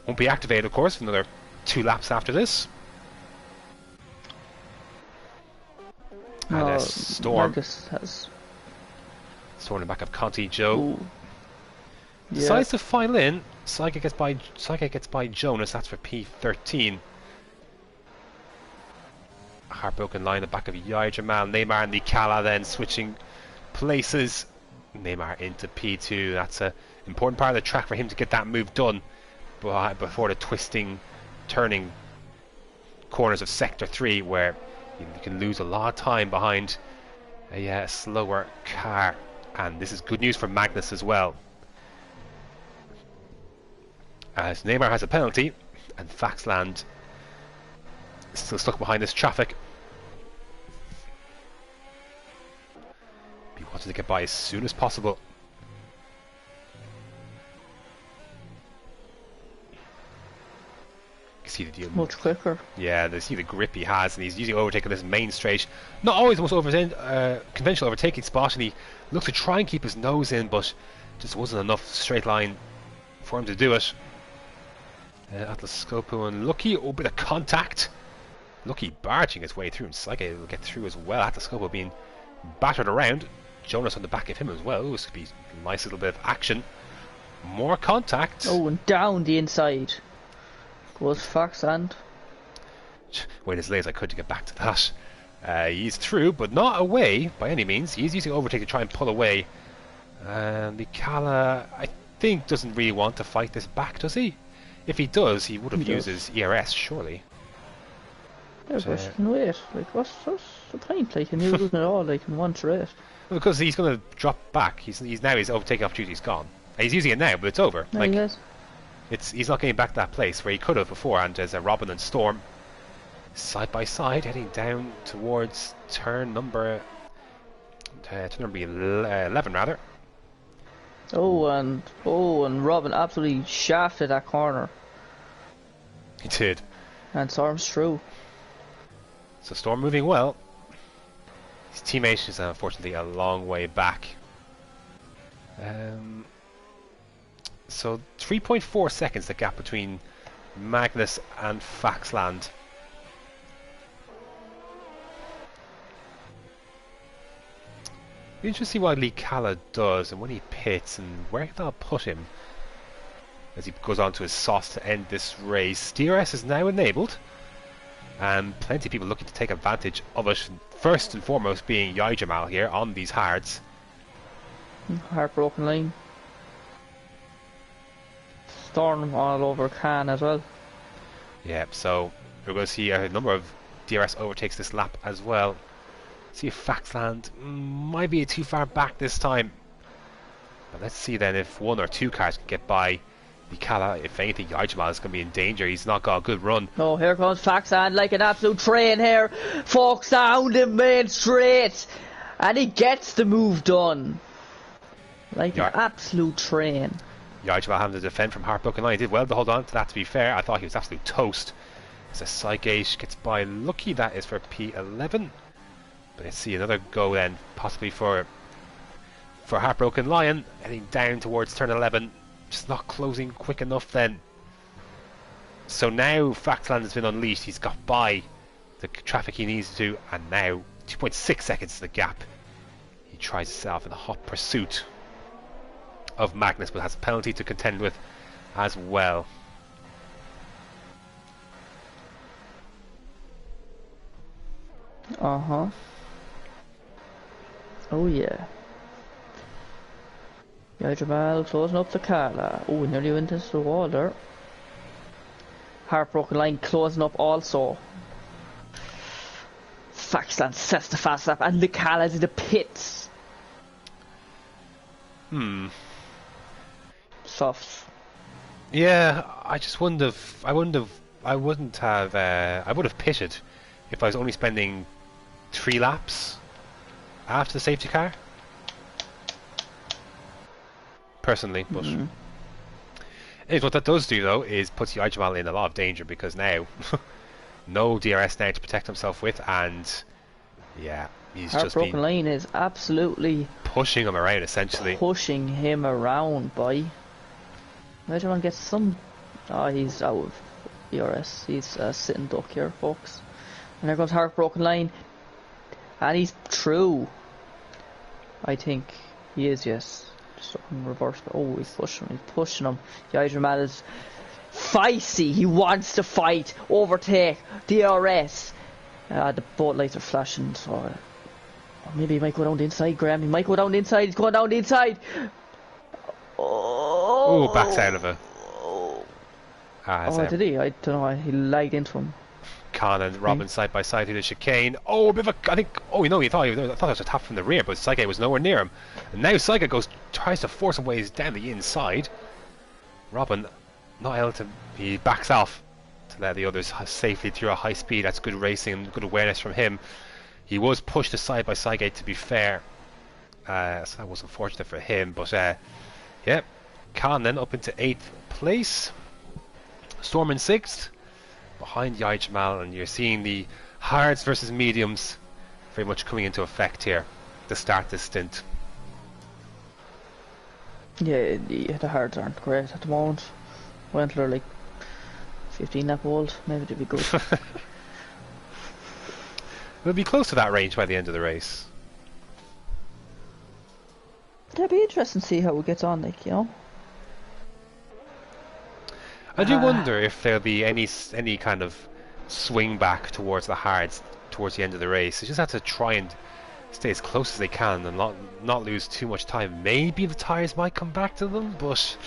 Won't be activated, of course, for another 2 laps after this. And Storm. Storm in the back of Conti Joe. Decides to file in. Psychic gets by Jonas. That's for P13. Heartbroken line in the back of Yaya Jamal. Neymar and the Kala then switching places. Neymar into P2. That's an important part of the track for him to get that move done before the twisting, turning corners of Sector 3, where you can lose a lot of time behind a slower car. And this is good news for Magnus as well, as Neymar has a penalty and Faxland is still stuck behind this traffic. He wants to get by as soon as possible. You can see the deal much quicker. Yeah, they see the grip he has, and he's using overtake on this main straight. Not always the most conventional overtaking spot, and he looks to try and keep his nose in, but just wasn't enough straight line for him to do it. Atlas Scopo and Lucky, a bit of contact. Lucky barging his way through, and Psyche will get through as well. Atlas Scopo being battered around. Jonas on the back of him as well. This could be a nice little bit of action. More contact. Oh, and down the inside goes Foxland. Wait as late as I could to get back to that. He's through, but not away by any means. He's using overtake to try and pull away. And the Kala, I think, doesn't really want to fight this back, does he? If he does, he would have used his ERS, surely. Yeah, but he can wait. Like, what's the point? Like, and he wasn't at all, like, in one straight. Well, because he's going to drop back. He's now his overtaking opportunity's gone. He's using it now, but it's over. No, like, he's not getting back to that place where he could have before. And there's Robin and Storm side by side, heading down towards turn number 11, rather. Oh, and Robin absolutely shafted that corner. He did. And Storm's through. So Storm moving well. His teammate is unfortunately a long way back. So 3.4 seconds the gap between Magnus and Faxland. Be interesting to see what Lee Kala does and when he pits and where they'll put him as he goes on to his sauce to end this race. DRS is now enabled, and plenty of people looking to take advantage of it. First and foremost being Yai Jamal here on these hards. Heartbroken line. Storm all over Khan as well. Yeah, so we're going to see a number of DRS overtakes this lap as well. See if Faxland might be too far back this time. But let's see then if 1 or 2 cars can get by the Kala. If anything, Yajamal is going to be in danger. He's not got a good run. Oh, here comes Faxland like an absolute train here. Fox down the main straight. And he gets the move done. Like an absolute train. Yajamal having to defend from Heartbroken Line. He did well to hold on to that, to be fair. I thought he was absolute toast. As a Cygate gets by. Lucky that is for P11. But let's see another go then, possibly for Heartbroken Lion, heading down towards turn 11. Just not closing quick enough then. So now Faxland has been unleashed. He's got by the traffic he needs to, and now 2.6 seconds to the gap. He tries himself in the hot pursuit of Magnus, but has a penalty to contend with as well. Oh yeah. Jamal closing up the car. Oh, nearly went into the wall there. Heartbroken Line closing up also. Faxland sets the fast lap and Licala's in the pits. Soft. Yeah, I just wonder if I would have pitted if I was only spending 3 laps after the safety car. Personally, but anyways, what that does do though is puts Yajamal in a lot of danger, because now no DRS now to protect himself with, and yeah, he's just been Heartbroken Line is absolutely pushing him around, essentially. Pushing him around, boy. Yajamal gets some. Oh, he's out of DRS. He's sitting duck here, folks. And there goes Heartbroken Line, and he's through. I think he is, yes. Just in reverse, but oh, he's pushing him. Yajamal is feisty. He wants to fight, overtake, DRS. The boat lights are flashing, so maybe he might go down the inside, Graham. He might go down the inside. He's going down the inside. Oh, backs out of it. Did he? I don't know. He lagged into him. Khan and Robin side by side through the chicane. Oh, a bit of a, I think. Oh, no, I thought it was a tap from the rear, but Saige was nowhere near him. And now Saige tries to force some ways down the inside. Robin, not able to. He backs off to let the others safely through a high speed. That's good racing and good awareness from him. He was pushed aside by Saige, to be fair. So that was unfortunate for him, but yeah. Khan then up into 8th place. Storm in 6th. Behind Yajamal, and you're seeing the hards versus mediums very much coming into effect here to start this stint. Yeah, the hards aren't great at the moment. Wentler like 15 lap old, maybe they'd be good. We'll be close to that range by the end of the race. It'd be interesting to see how it gets on, like, you know. I do wonder if there'll be any kind of swing back towards the hards towards the end of the race. They just have to try and stay as close as they can and not lose too much time. Maybe the tyres might come back to them, but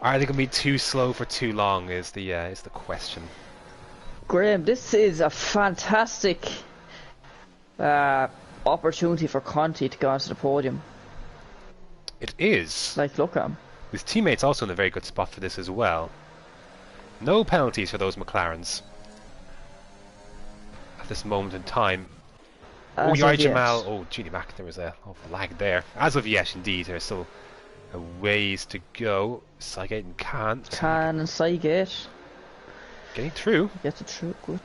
are they going to be too slow for too long is the question. Graham, this is a fantastic opportunity for Conti to go onto the podium. It is. Like, look at him. His teammate's also in a very good spot for this as well. No penalties for those McLarens at this moment in time. Yajamal. Oh, Genie Mac, there was a lag there. As of yet, indeed, there's still a ways to go. Saigate and Khan and Saigate getting through. Gets it through, good.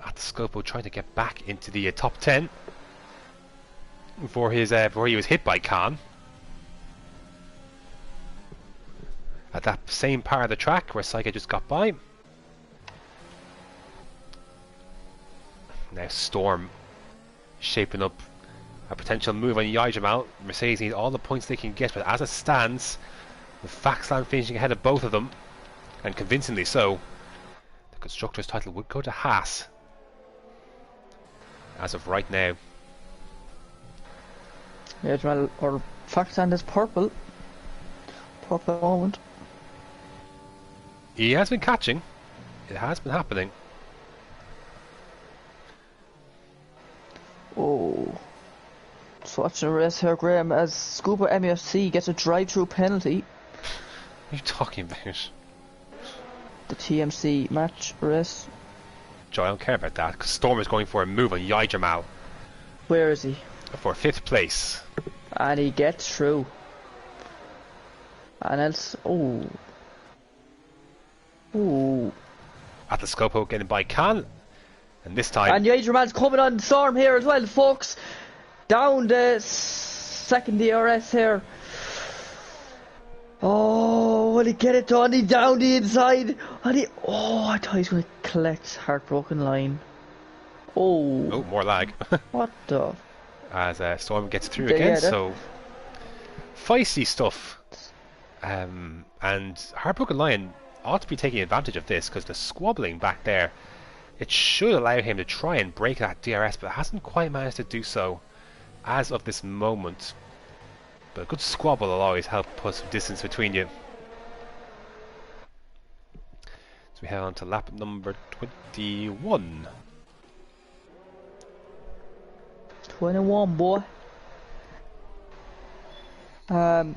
At the Scopo trying to get back into the top 10 before he was hit by Khan. At that same part of the track where Saige just got by. Now Storm shaping up a potential move on Yajamal. Mercedes need all the points they can get, but as it stands, with Faxland finishing ahead of both of them, and convincingly so, the Constructors' title would go to Haas as of right now. Yajamal or Faxland is purple moment. He has been catching. It has been happening. Oh. Just watching a race here, Graham, as Scuba MFC gets a drive-through penalty. What are you talking about? The TMC match race. Joe, I don't care about that, because Storm is going for a move on Yajamal. Where is he? For 5th place. And he gets through. And else, oh. Ooh. Atlascopo getting by Khan. And this time... And Yagerman's coming on Storm here as well, folks. Down the second DRS here. Oh, will he get it done? He down the inside. And he... Oh, I thought he was going to collect Heartbroken Line. Oh. Oh, more lag. What the... As Storm gets through again, so... Feisty stuff. And Heartbroken Lion ought to be taking advantage of this, because the squabbling back there, it should allow him to try and break that DRS, but hasn't quite managed to do so as of this moment. But a good squabble will always help put some distance between you. So we head on to lap number 21. 21, boy. There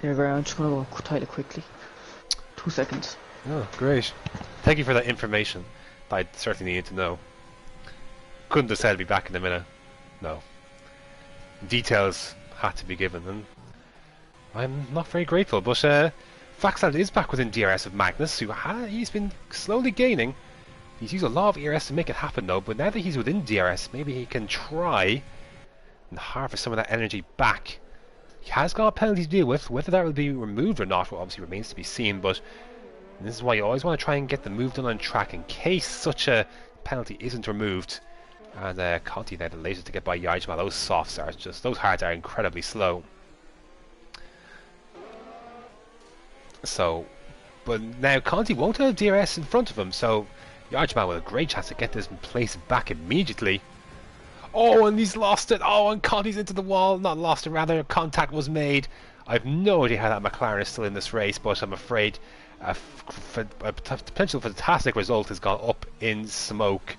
we go, I'm just going to go title quickly. 2 seconds. Oh, great. Thank you for that information. I certainly needed to know. Couldn't have said I'd be back in a minute. No. Details had to be given, and I'm not very grateful, but Faxland is back within DRS of Magnus, who he's been slowly gaining. He's used a lot of ERS to make it happen though, but now that he's within DRS, maybe he can try and harvest some of that energy back. He has got a penalty to deal with. Whether that will be removed or not obviously remains to be seen, but this is why you always want to try and get the move done on track in case such a penalty isn't removed. And Conti now the latest to get by Yaijima. Those softs are just, those hards are incredibly slow. So, but now Conti won't have DRS in front of him, so Yaijima with a great chance to get this place back immediately. Oh, and he's lost it. Oh, and Conti's into the wall. Not lost it, rather. Contact was made. I've no idea how that McLaren is still in this race, but I'm afraid a potential fantastic result has gone up in smoke.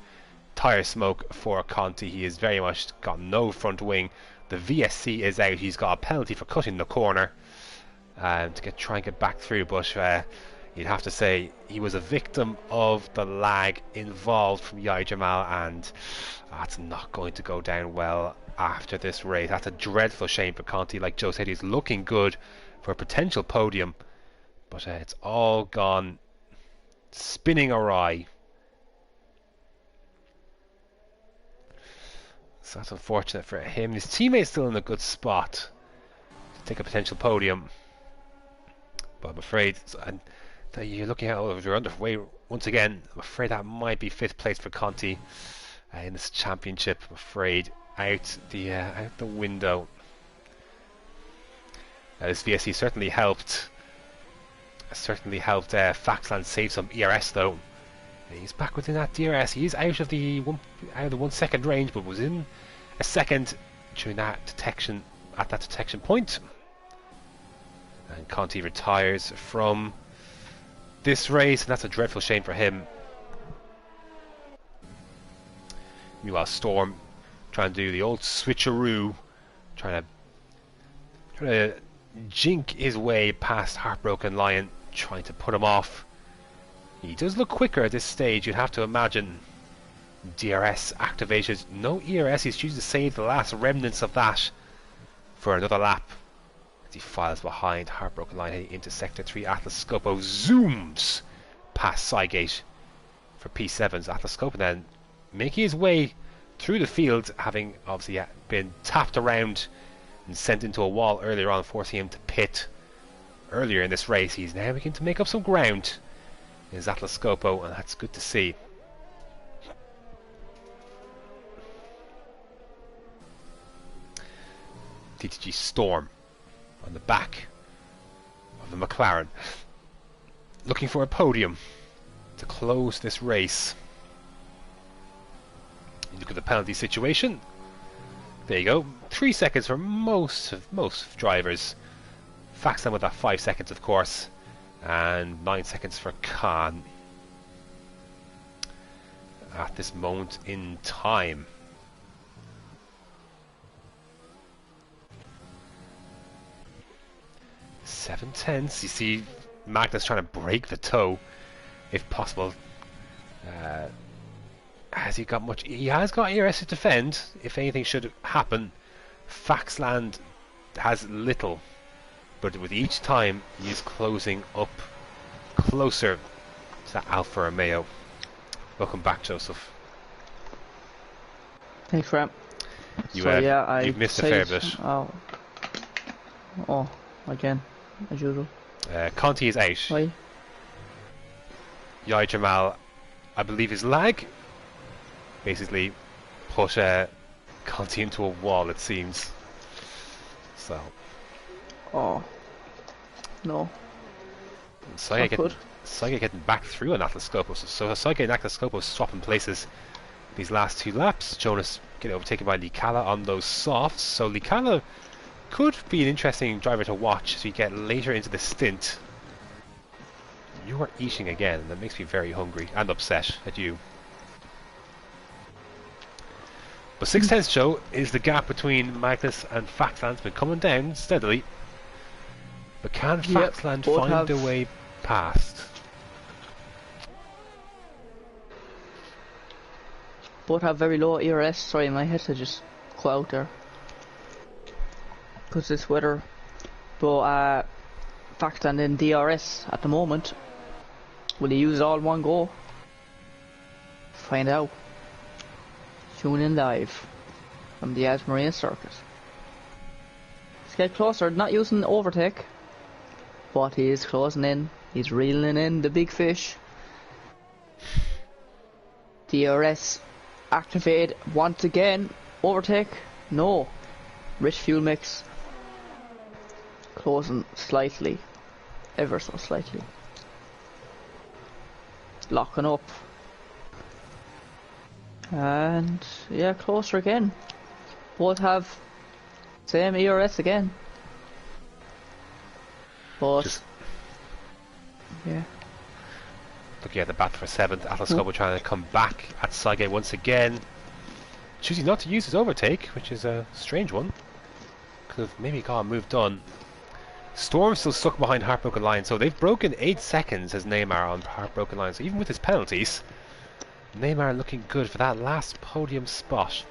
Tire smoke for Conti. He has very much got no front wing. The VSC is out. He's got a penalty for cutting the corner to try and get back through, but you'd have to say he was a victim of the lag involved from Yai Jamal, and that's not going to go down well after this race. That's a dreadful shame for Conti. Like Joe said, he's looking good for a potential podium, but it's all gone spinning awry. So that's unfortunate for him. His teammate's still in a good spot to take a potential podium, but I'm afraid that you're looking at you're underway once again. I'm afraid that might be 5th place for Conti in this championship. I'm afraid out the window. This VSC certainly helped. Faxland save some ERS though. He's back within that DRS. He is out of the 1 second range, but was in a second during that detection at that detection point. And Conti retires from this race, and that's a dreadful shame for him. Meanwhile, Storm trying to do the old switcheroo, trying to jink his way past Heartbroken Lion, trying to put him off. He does look quicker at this stage, you'd have to imagine. DRS activated, no ERS, he's choosing to save the last remnants of that for another lap. As he files behind Heartbroken Line heading into Sector 3, Atlascopo zooms past Cygate for P7's. Atlascopo then making his way through the field, having obviously been tapped around and sent into a wall earlier on, forcing him to pit earlier in this race. He's now beginning to make up some ground. Is Atlascopo, and that's good to see. TTG Storm on the back of the McLaren, looking for a podium to close this race. You look at the penalty situation. There you go. 3 seconds for most drivers. Faxland with that 5 seconds, of course. And 9 seconds for Khan at this moment in time. Seven tenths. You see Magnus trying to break the toe, if possible. Has he got much? He has got ERS to defend if anything should happen. Faxland has little. but with each time he is closing up closer to that Alfa Romeo. Welcome back, Joseph. Thanks, Ram. You've missed a fair bit. Oh, again, as usual. Conti is out. Why? Yai Jamal, I believe his lag basically put Conti into a wall, it seems. So. Oh. No. Saiga getting back through an Atlascopos. So Saiga and Atlascopos swapping places these last two laps. Jonas getting overtaken by Licala on those softs. So Licala could be an interesting driver to watch as we get later into the stint. You are eating again, and that makes me very hungry and upset at you. But 6/10, Joe, is the gap between Magnus and Faxland. It's been coming down steadily. But can Faxland find a way past? Both have very low ERS. Sorry, my head to just go out there. Because this weather. But Faxland in DRS at the moment. Will he use it all in one go? Find out. Tune in live from the Asmarine Circuit. Let's get closer, not using overtake, but he is closing in. He's reeling in the big fish. DRS activated once again. Overtake? No. Rich fuel mix. Closing slightly. Ever so slightly. Locking up. And yeah, closer again. Both have same ERS again. But yeah. Looking at the battle for 7th, Atlascopo trying to come back at Saige once again. Choosing not to use his overtake, which is a strange one. Could have maybe got a move done. Storm still stuck behind Heartbroken Lion, so they've broken 8 seconds as Neymar on Heartbroken Lion. So even with his penalties, Neymar looking good for that last podium spot.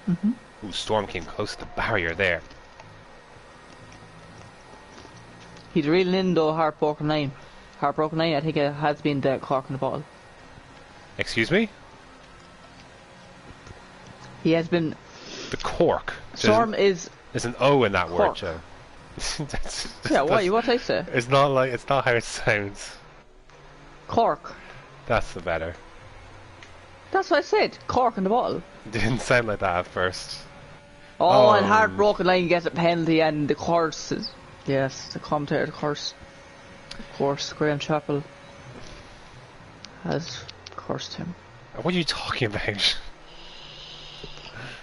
Ooh, Storm came close to the barrier there. He's reeling in though, Heartbroken Lion. Heartbroken Lion, I think it has been the cork in the bottle. Excuse me? He has been... The cork. Storm is... There's an O in that cork. word, Joe. Yeah, what I say? It's not how it sounds. Cork. That's the better. That's what I said. Cork in the bottle. Didn't sound like that at first. Oh, and Heartbroken Lion gets a penalty, and the course is... Yes, the commentator, the course. Of course, Graham Chappell has cursed him. What are you talking about?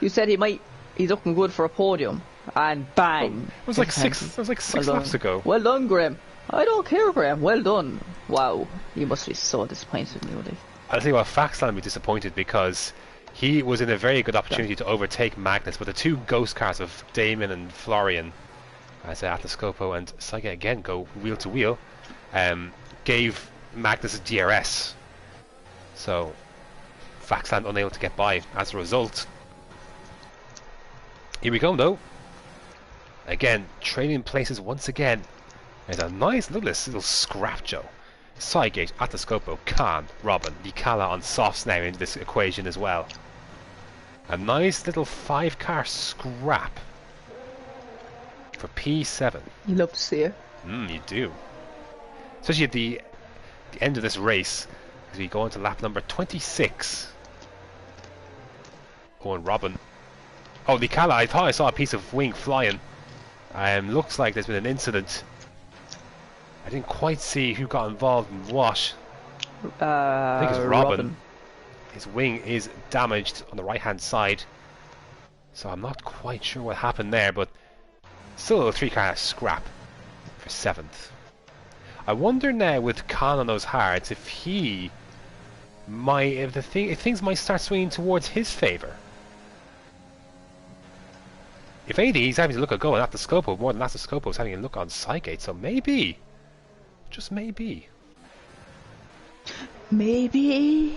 You said he's looking good for a podium, and bang! It was like six laps ago. Well done, Graham. I don't care, Graham. Well done. Wow, you must be so disappointed in me, Woody. I'll tell you what, Faxland will be disappointed because he was in a very good opportunity to overtake Magnus, but the two ghost cars of Damon and Florian, as Atlascopo and Saga again go wheel to wheel, gave Magnus a DRS. So Faxland unable to get by as a result. Here we go though. Again, trading places once again. There's a nice little scrap, Joe. Sidegate, Atlascopo, Khan, Robin, Licala on softs now into this equation as well. A nice little 5-car scrap for P7. You love to see it. You do. Especially at the end of this race, as we go on to lap number 26. Oh, and Robin. Oh, Licala, I thought I saw a piece of wing flying. Looks like there's been an incident. I didn't quite see who got involved in what. I think it's Robin. His wing is damaged on the right hand side. So I'm not quite sure what happened there, but still a 3-car scrap for 7th. I wonder now with Khan on those hards if he might, if things might start swinging towards his favour. If anything, he's having to look at going at the Scopo more than Atlascopo is having a look on Sidegate, so maybe, just maybe. Maybe.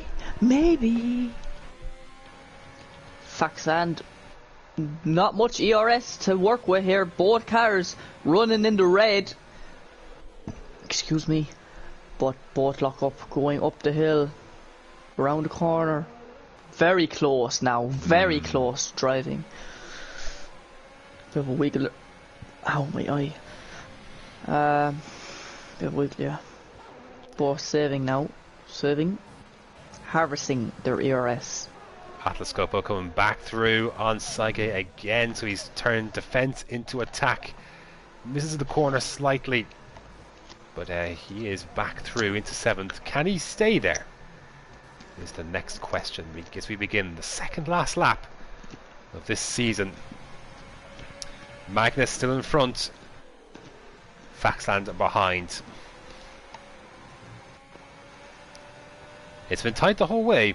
Faxland not much ERS to work with here. Both cars running in the red. Excuse me. But both lock up, going up the hill, around the corner. Very close now, very close driving. Bit of a wiggle. Ow, my eye. Bit of a wiggle, yeah. Both saving now. Saving. Harvesting their ERS. Atlas Copo coming back through on Saige again, so he's turned defense into attack. Misses the corner slightly, but he is back through into 7th. Can he stay there? Is the next question. As we begin the second last lap of this season. Magnus still in front. Faxland behind. It's been tight the whole way.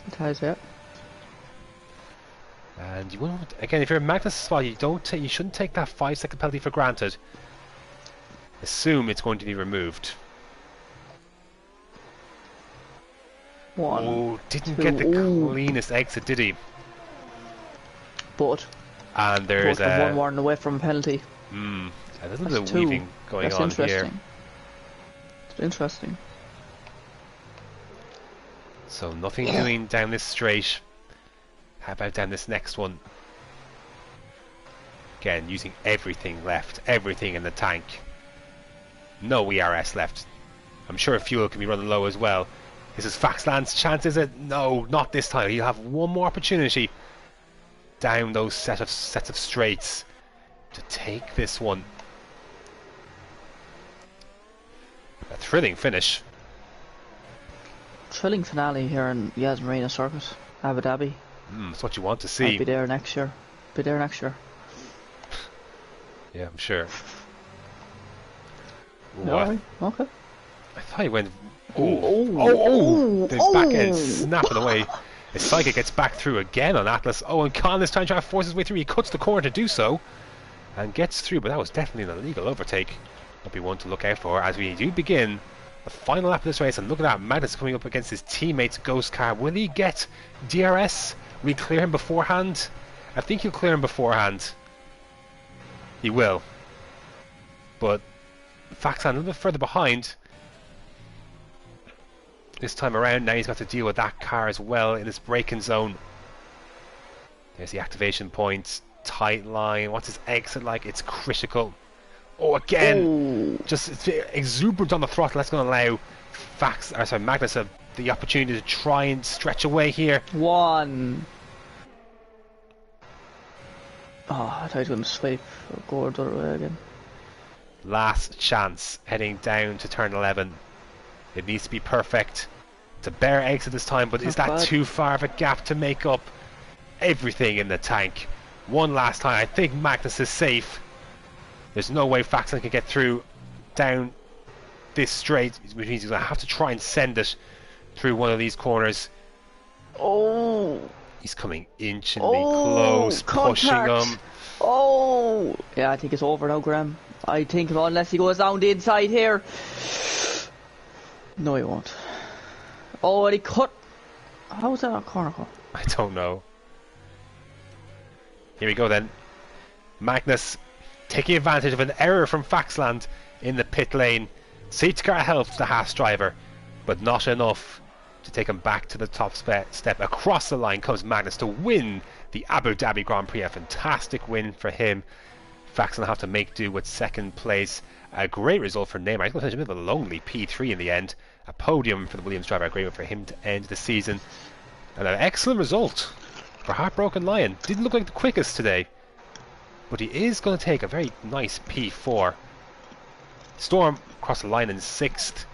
It has, yeah. And you won't, again, if you're in Magnus' spot, you shouldn't take that 5-second penalty for granted. Assume it's going to be removed. One. Oh, didn't Two. get the cleanest exit, did he? But And there's one warning away from a penalty. A little That's bit of two. weaving going That's on interesting. here. It's interesting. So nothing doing down this straight. How about down this next one? Again, using everything left, everything in the tank. No ERS left. I'm sure fuel can be running low as well. This is Faxland's chance, is it? No, not this time. He'll have one more opportunity down those sets of straights to take this one. A thrilling finish. Thrilling finale here in Yas Marina Circuit, Abu Dhabi. That's what you want to see. I'll be there next year. Yeah, I'm sure. No, okay. I thought he went. The back end snapping away. As Saige gets back through again on Atlas. Oh, and Khan is trying to force his way through. He cuts the corner to do so and gets through, but that was definitely an illegal overtake. That'll be one to look out for as we do begin the final lap of this race. And look at that, Magnus coming up against his teammate's Ghost car. Will he get DRS? Will he clear him beforehand? I think he'll clear him beforehand. He will. But Faxan a little bit further behind. This time around, now he's got to deal with that car as well in this braking zone. There's the activation point. Tight line. What's his exit like? It's critical. Oh, again! Just it's exuberant on the throttle. That's going to allow Magnus the opportunity to try and stretch away here. One. Oh, I thought he was going to sweep or go the other way again. Last chance heading down to turn 11. It needs to be perfect. It's a bare exit this time, but is that too far of a gap to make up everything in the tank? One last time. I think Magnus is safe. There's no way Faxon can get through down this straight, which means he's going to have to try and send it through one of these corners. Oh! He's coming inchingly close, pushing him. Oh! Yeah, I think it's over now, Graham. I think unless he goes down the inside here. No, he won't. Oh, and he cut. How was that a corner cut? I don't know. Here we go then. Magnus taking advantage of an error from Faxland in the pit lane. Safety car helps the Haas driver, but not enough to take him back to the top step. Across the line comes Magnus to win the Abu Dhabi Grand Prix. A fantastic win for him. Faxland will have to make do with second place. A great result for Neymar. He's going to finish a bit of a lonely P3 in the end. A podium for the Williams driver. A great one for him to end the season. And an excellent result for Heartbroken Lion. Didn't look like the quickest today, but he is going to take a very nice P4. Storm across the line in 6th,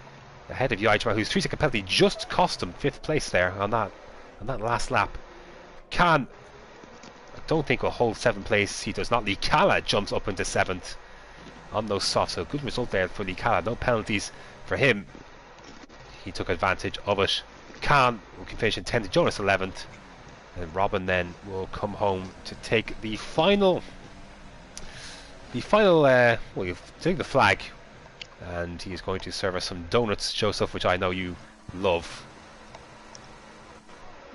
ahead of Yaitra, whose 3-second penalty just cost him 5th place there on that last lap. Khan, I don't think will hold 7th place. He does not. Likala jumps up into 7th on those softs. So good result there for Likala. No penalties for him. He took advantage of it. Khan will finish in 10th. Jonas 11th. And Robin then will come home to take the final. Well, you've taken the flag, and he is going to serve us some donuts, Joseph, which I know you love.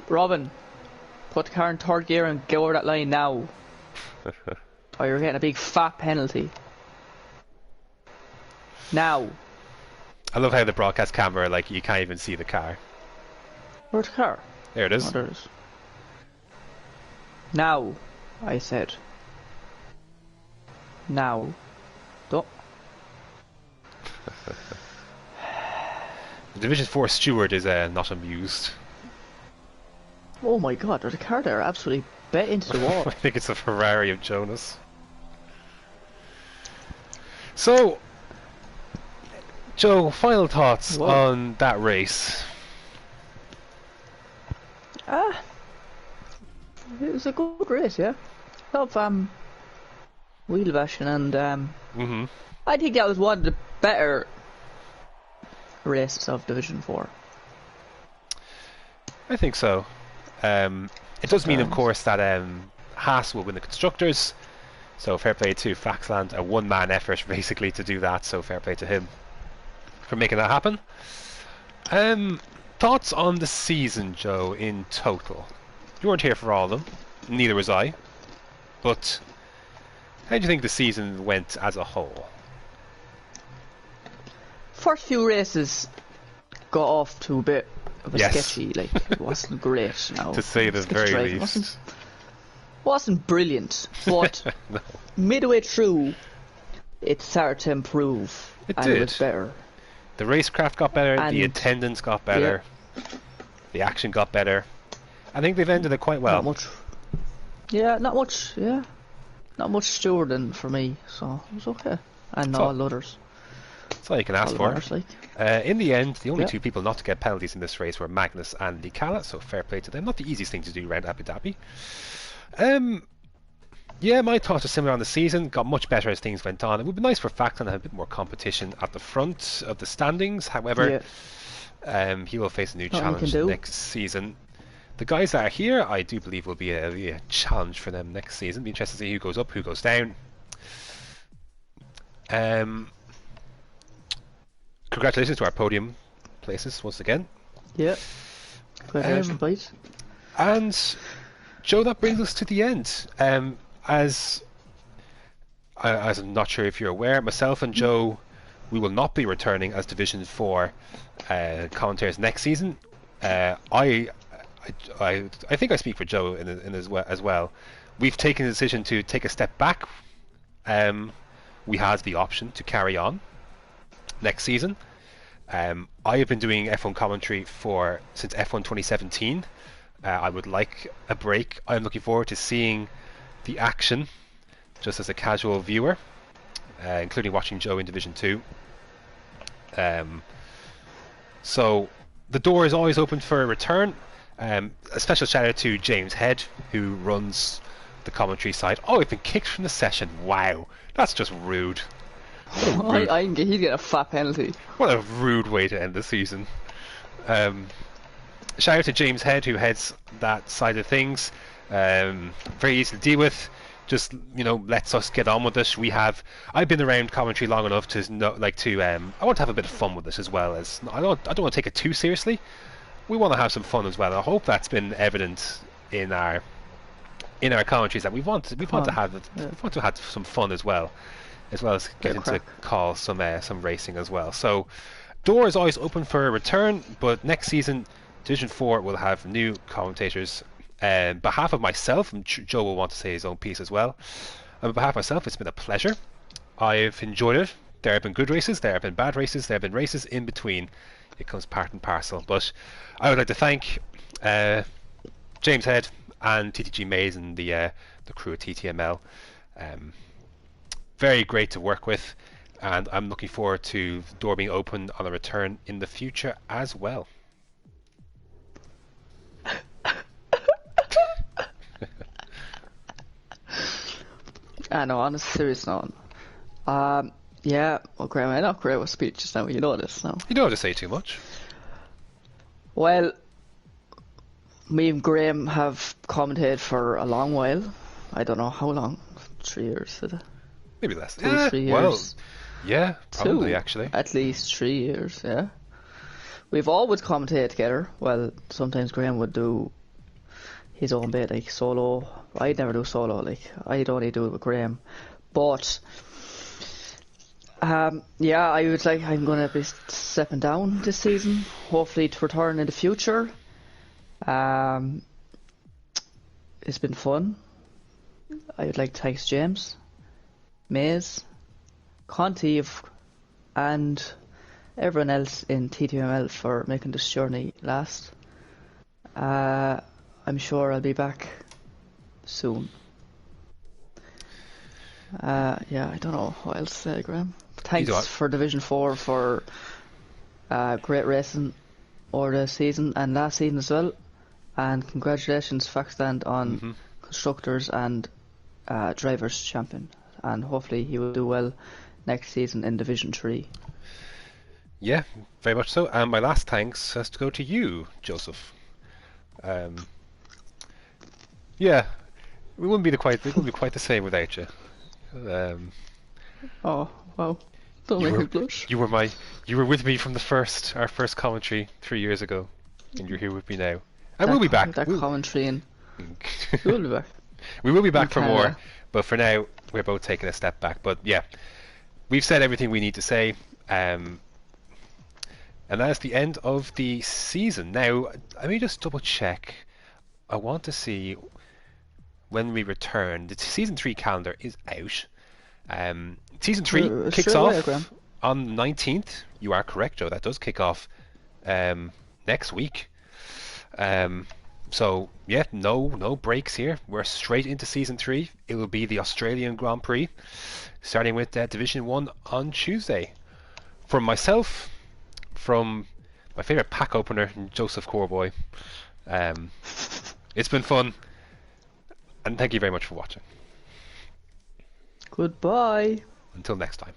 Robin, put the car in third gear and go over that line now. Or you're getting a big fat penalty. Now. I love how the broadcast camera, like, you can't even see the car. Where's the car? There it is. Oh, there it is. Now, I said. Now. Don't. The Division 4 steward is not amused. Oh my god, there's a car there absolutely bit into the wall. I think it's a Ferrari of Jonas. So, Joe, final thoughts on that race? It was a good race, yeah. Love wheel bashing and I think that was one of the better races of Division 4. I think so. It does mean, of course, that Haas will win the constructors. So fair play to Faxland, a one-man effort basically to do that. So fair play to him for making that happen. Thoughts on the season, Joe, in total? You weren't here for all of them. Neither was I. But how do you think the season went as a whole? First few races got off to a bit of a sketchy, like it wasn't great. No, to say the very least. Wasn't brilliant, but no. Midway through, it started to improve. It and did. It was better. The racecraft got better. And the attendance got better. Yeah. The action got better. I think they've ended it quite well. Not much. Yeah, not much. Yeah, not much stewarding for me, so it was okay. And all others. That's all you can ask for. In the end, the only two people not to get penalties in this race were Magnus and Licala, so fair play to them. Not the easiest thing to do around Abu Dhabi. Yeah, my thoughts are similar on the season. Got much better as things went on. It would be nice for Facton to have a bit more competition at the front of the standings. However, he will face a new challenge next season. The guys that are here, I do believe, will be a challenge for them next season. Be interested to see who goes up, who goes down. Congratulations to our podium places once again. Yeah. Congratulations, boys. And Joe, that brings us to the end. As I'm not sure if you're aware, myself and Joe, we will not be returning as Division 4 commentators next season. I think I speak for Joe in as well. We've taken the decision to take a step back. We had the option to carry on next season. I have been doing F1 commentary since F1 2017. I would like a break. I'm looking forward to seeing the action just as a casual viewer, including watching Joe in Division 2. So the door is always open for a return. A special shout out to James Head, who runs the commentary side. Oh, we've been kicked from the session. Wow, that's just rude. He'd get a fat penalty. What a rude way to end the season. Shout out to James Head, who heads that side of things. Very easy to deal with. Just lets us get on with it. I've been around commentary long enough to know, I want to have a bit of fun with it as well. As I don't want to take it too seriously. We want to have some fun as well. I hope that's been evident in our commentaries that we want to have some fun as well as getting to call some racing as well. So door is always open for a return, but next season Division 4 will have new commentators. On behalf of myself, and Joe will want to say his own piece as well. On behalf of myself, it's been a pleasure. I've enjoyed it. There have been good races, there have been bad races, there have been races in between. It comes part and parcel. But I would like to thank James Head and TTG Mays and the crew at TTML. Very great to work with, and I'm looking forward to the door being open on a return in the future as well. I know, on a serious note. Yeah, well, Graham, I'm not great with speeches now, you know this now. You don't have to say too much. Well, me and Graham have commentated for a long while. I don't know how long. 3 years, is it? Maybe less. 2 3 years. Well, yeah, probably actually. At least 3 years, yeah. We've always commentated together. Well, sometimes Graham would do his own bit, like solo. I'd never do solo, like I'd only do it with Graham. But yeah, I'm gonna be stepping down this season. Hopefully to return in the future. It's been fun. I would like to thank James, Maze, Conti, and everyone else in TTML for making this journey last. I'm sure I'll be back soon. Yeah, I don't know what else to say, Graham. Thanks for Division 4 for great racing over the season and last season as well. And congratulations, Faxland, on Constructors and Drivers Champion. And hopefully he will do well next season in Division 3. Yeah, very much so. And my last thanks has to go to you, Joseph. Yeah, we wouldn't be quite the same without you. Oh, wow. Don't make me blush. You were with me from our first commentary 3 years ago, and you're here with me now. And we'll be back. Commentary and we'll be back. We will be back for more, but for now we're both taking a step back. But yeah, we've said everything we need to say, and that is the end of the season. Now, let me just double check. I want to see when we return. The season 3 calendar is out. Season 3 kicks off on the 19th. You are correct, Joe. That does kick off next week. So yeah, no breaks here. We're straight into season 3. It will be the Australian Grand Prix, starting with Division 1 on Tuesday. From myself, from my favourite pack opener, Joseph Corboy, it's been fun, and thank you very much for watching. Goodbye. Until next time.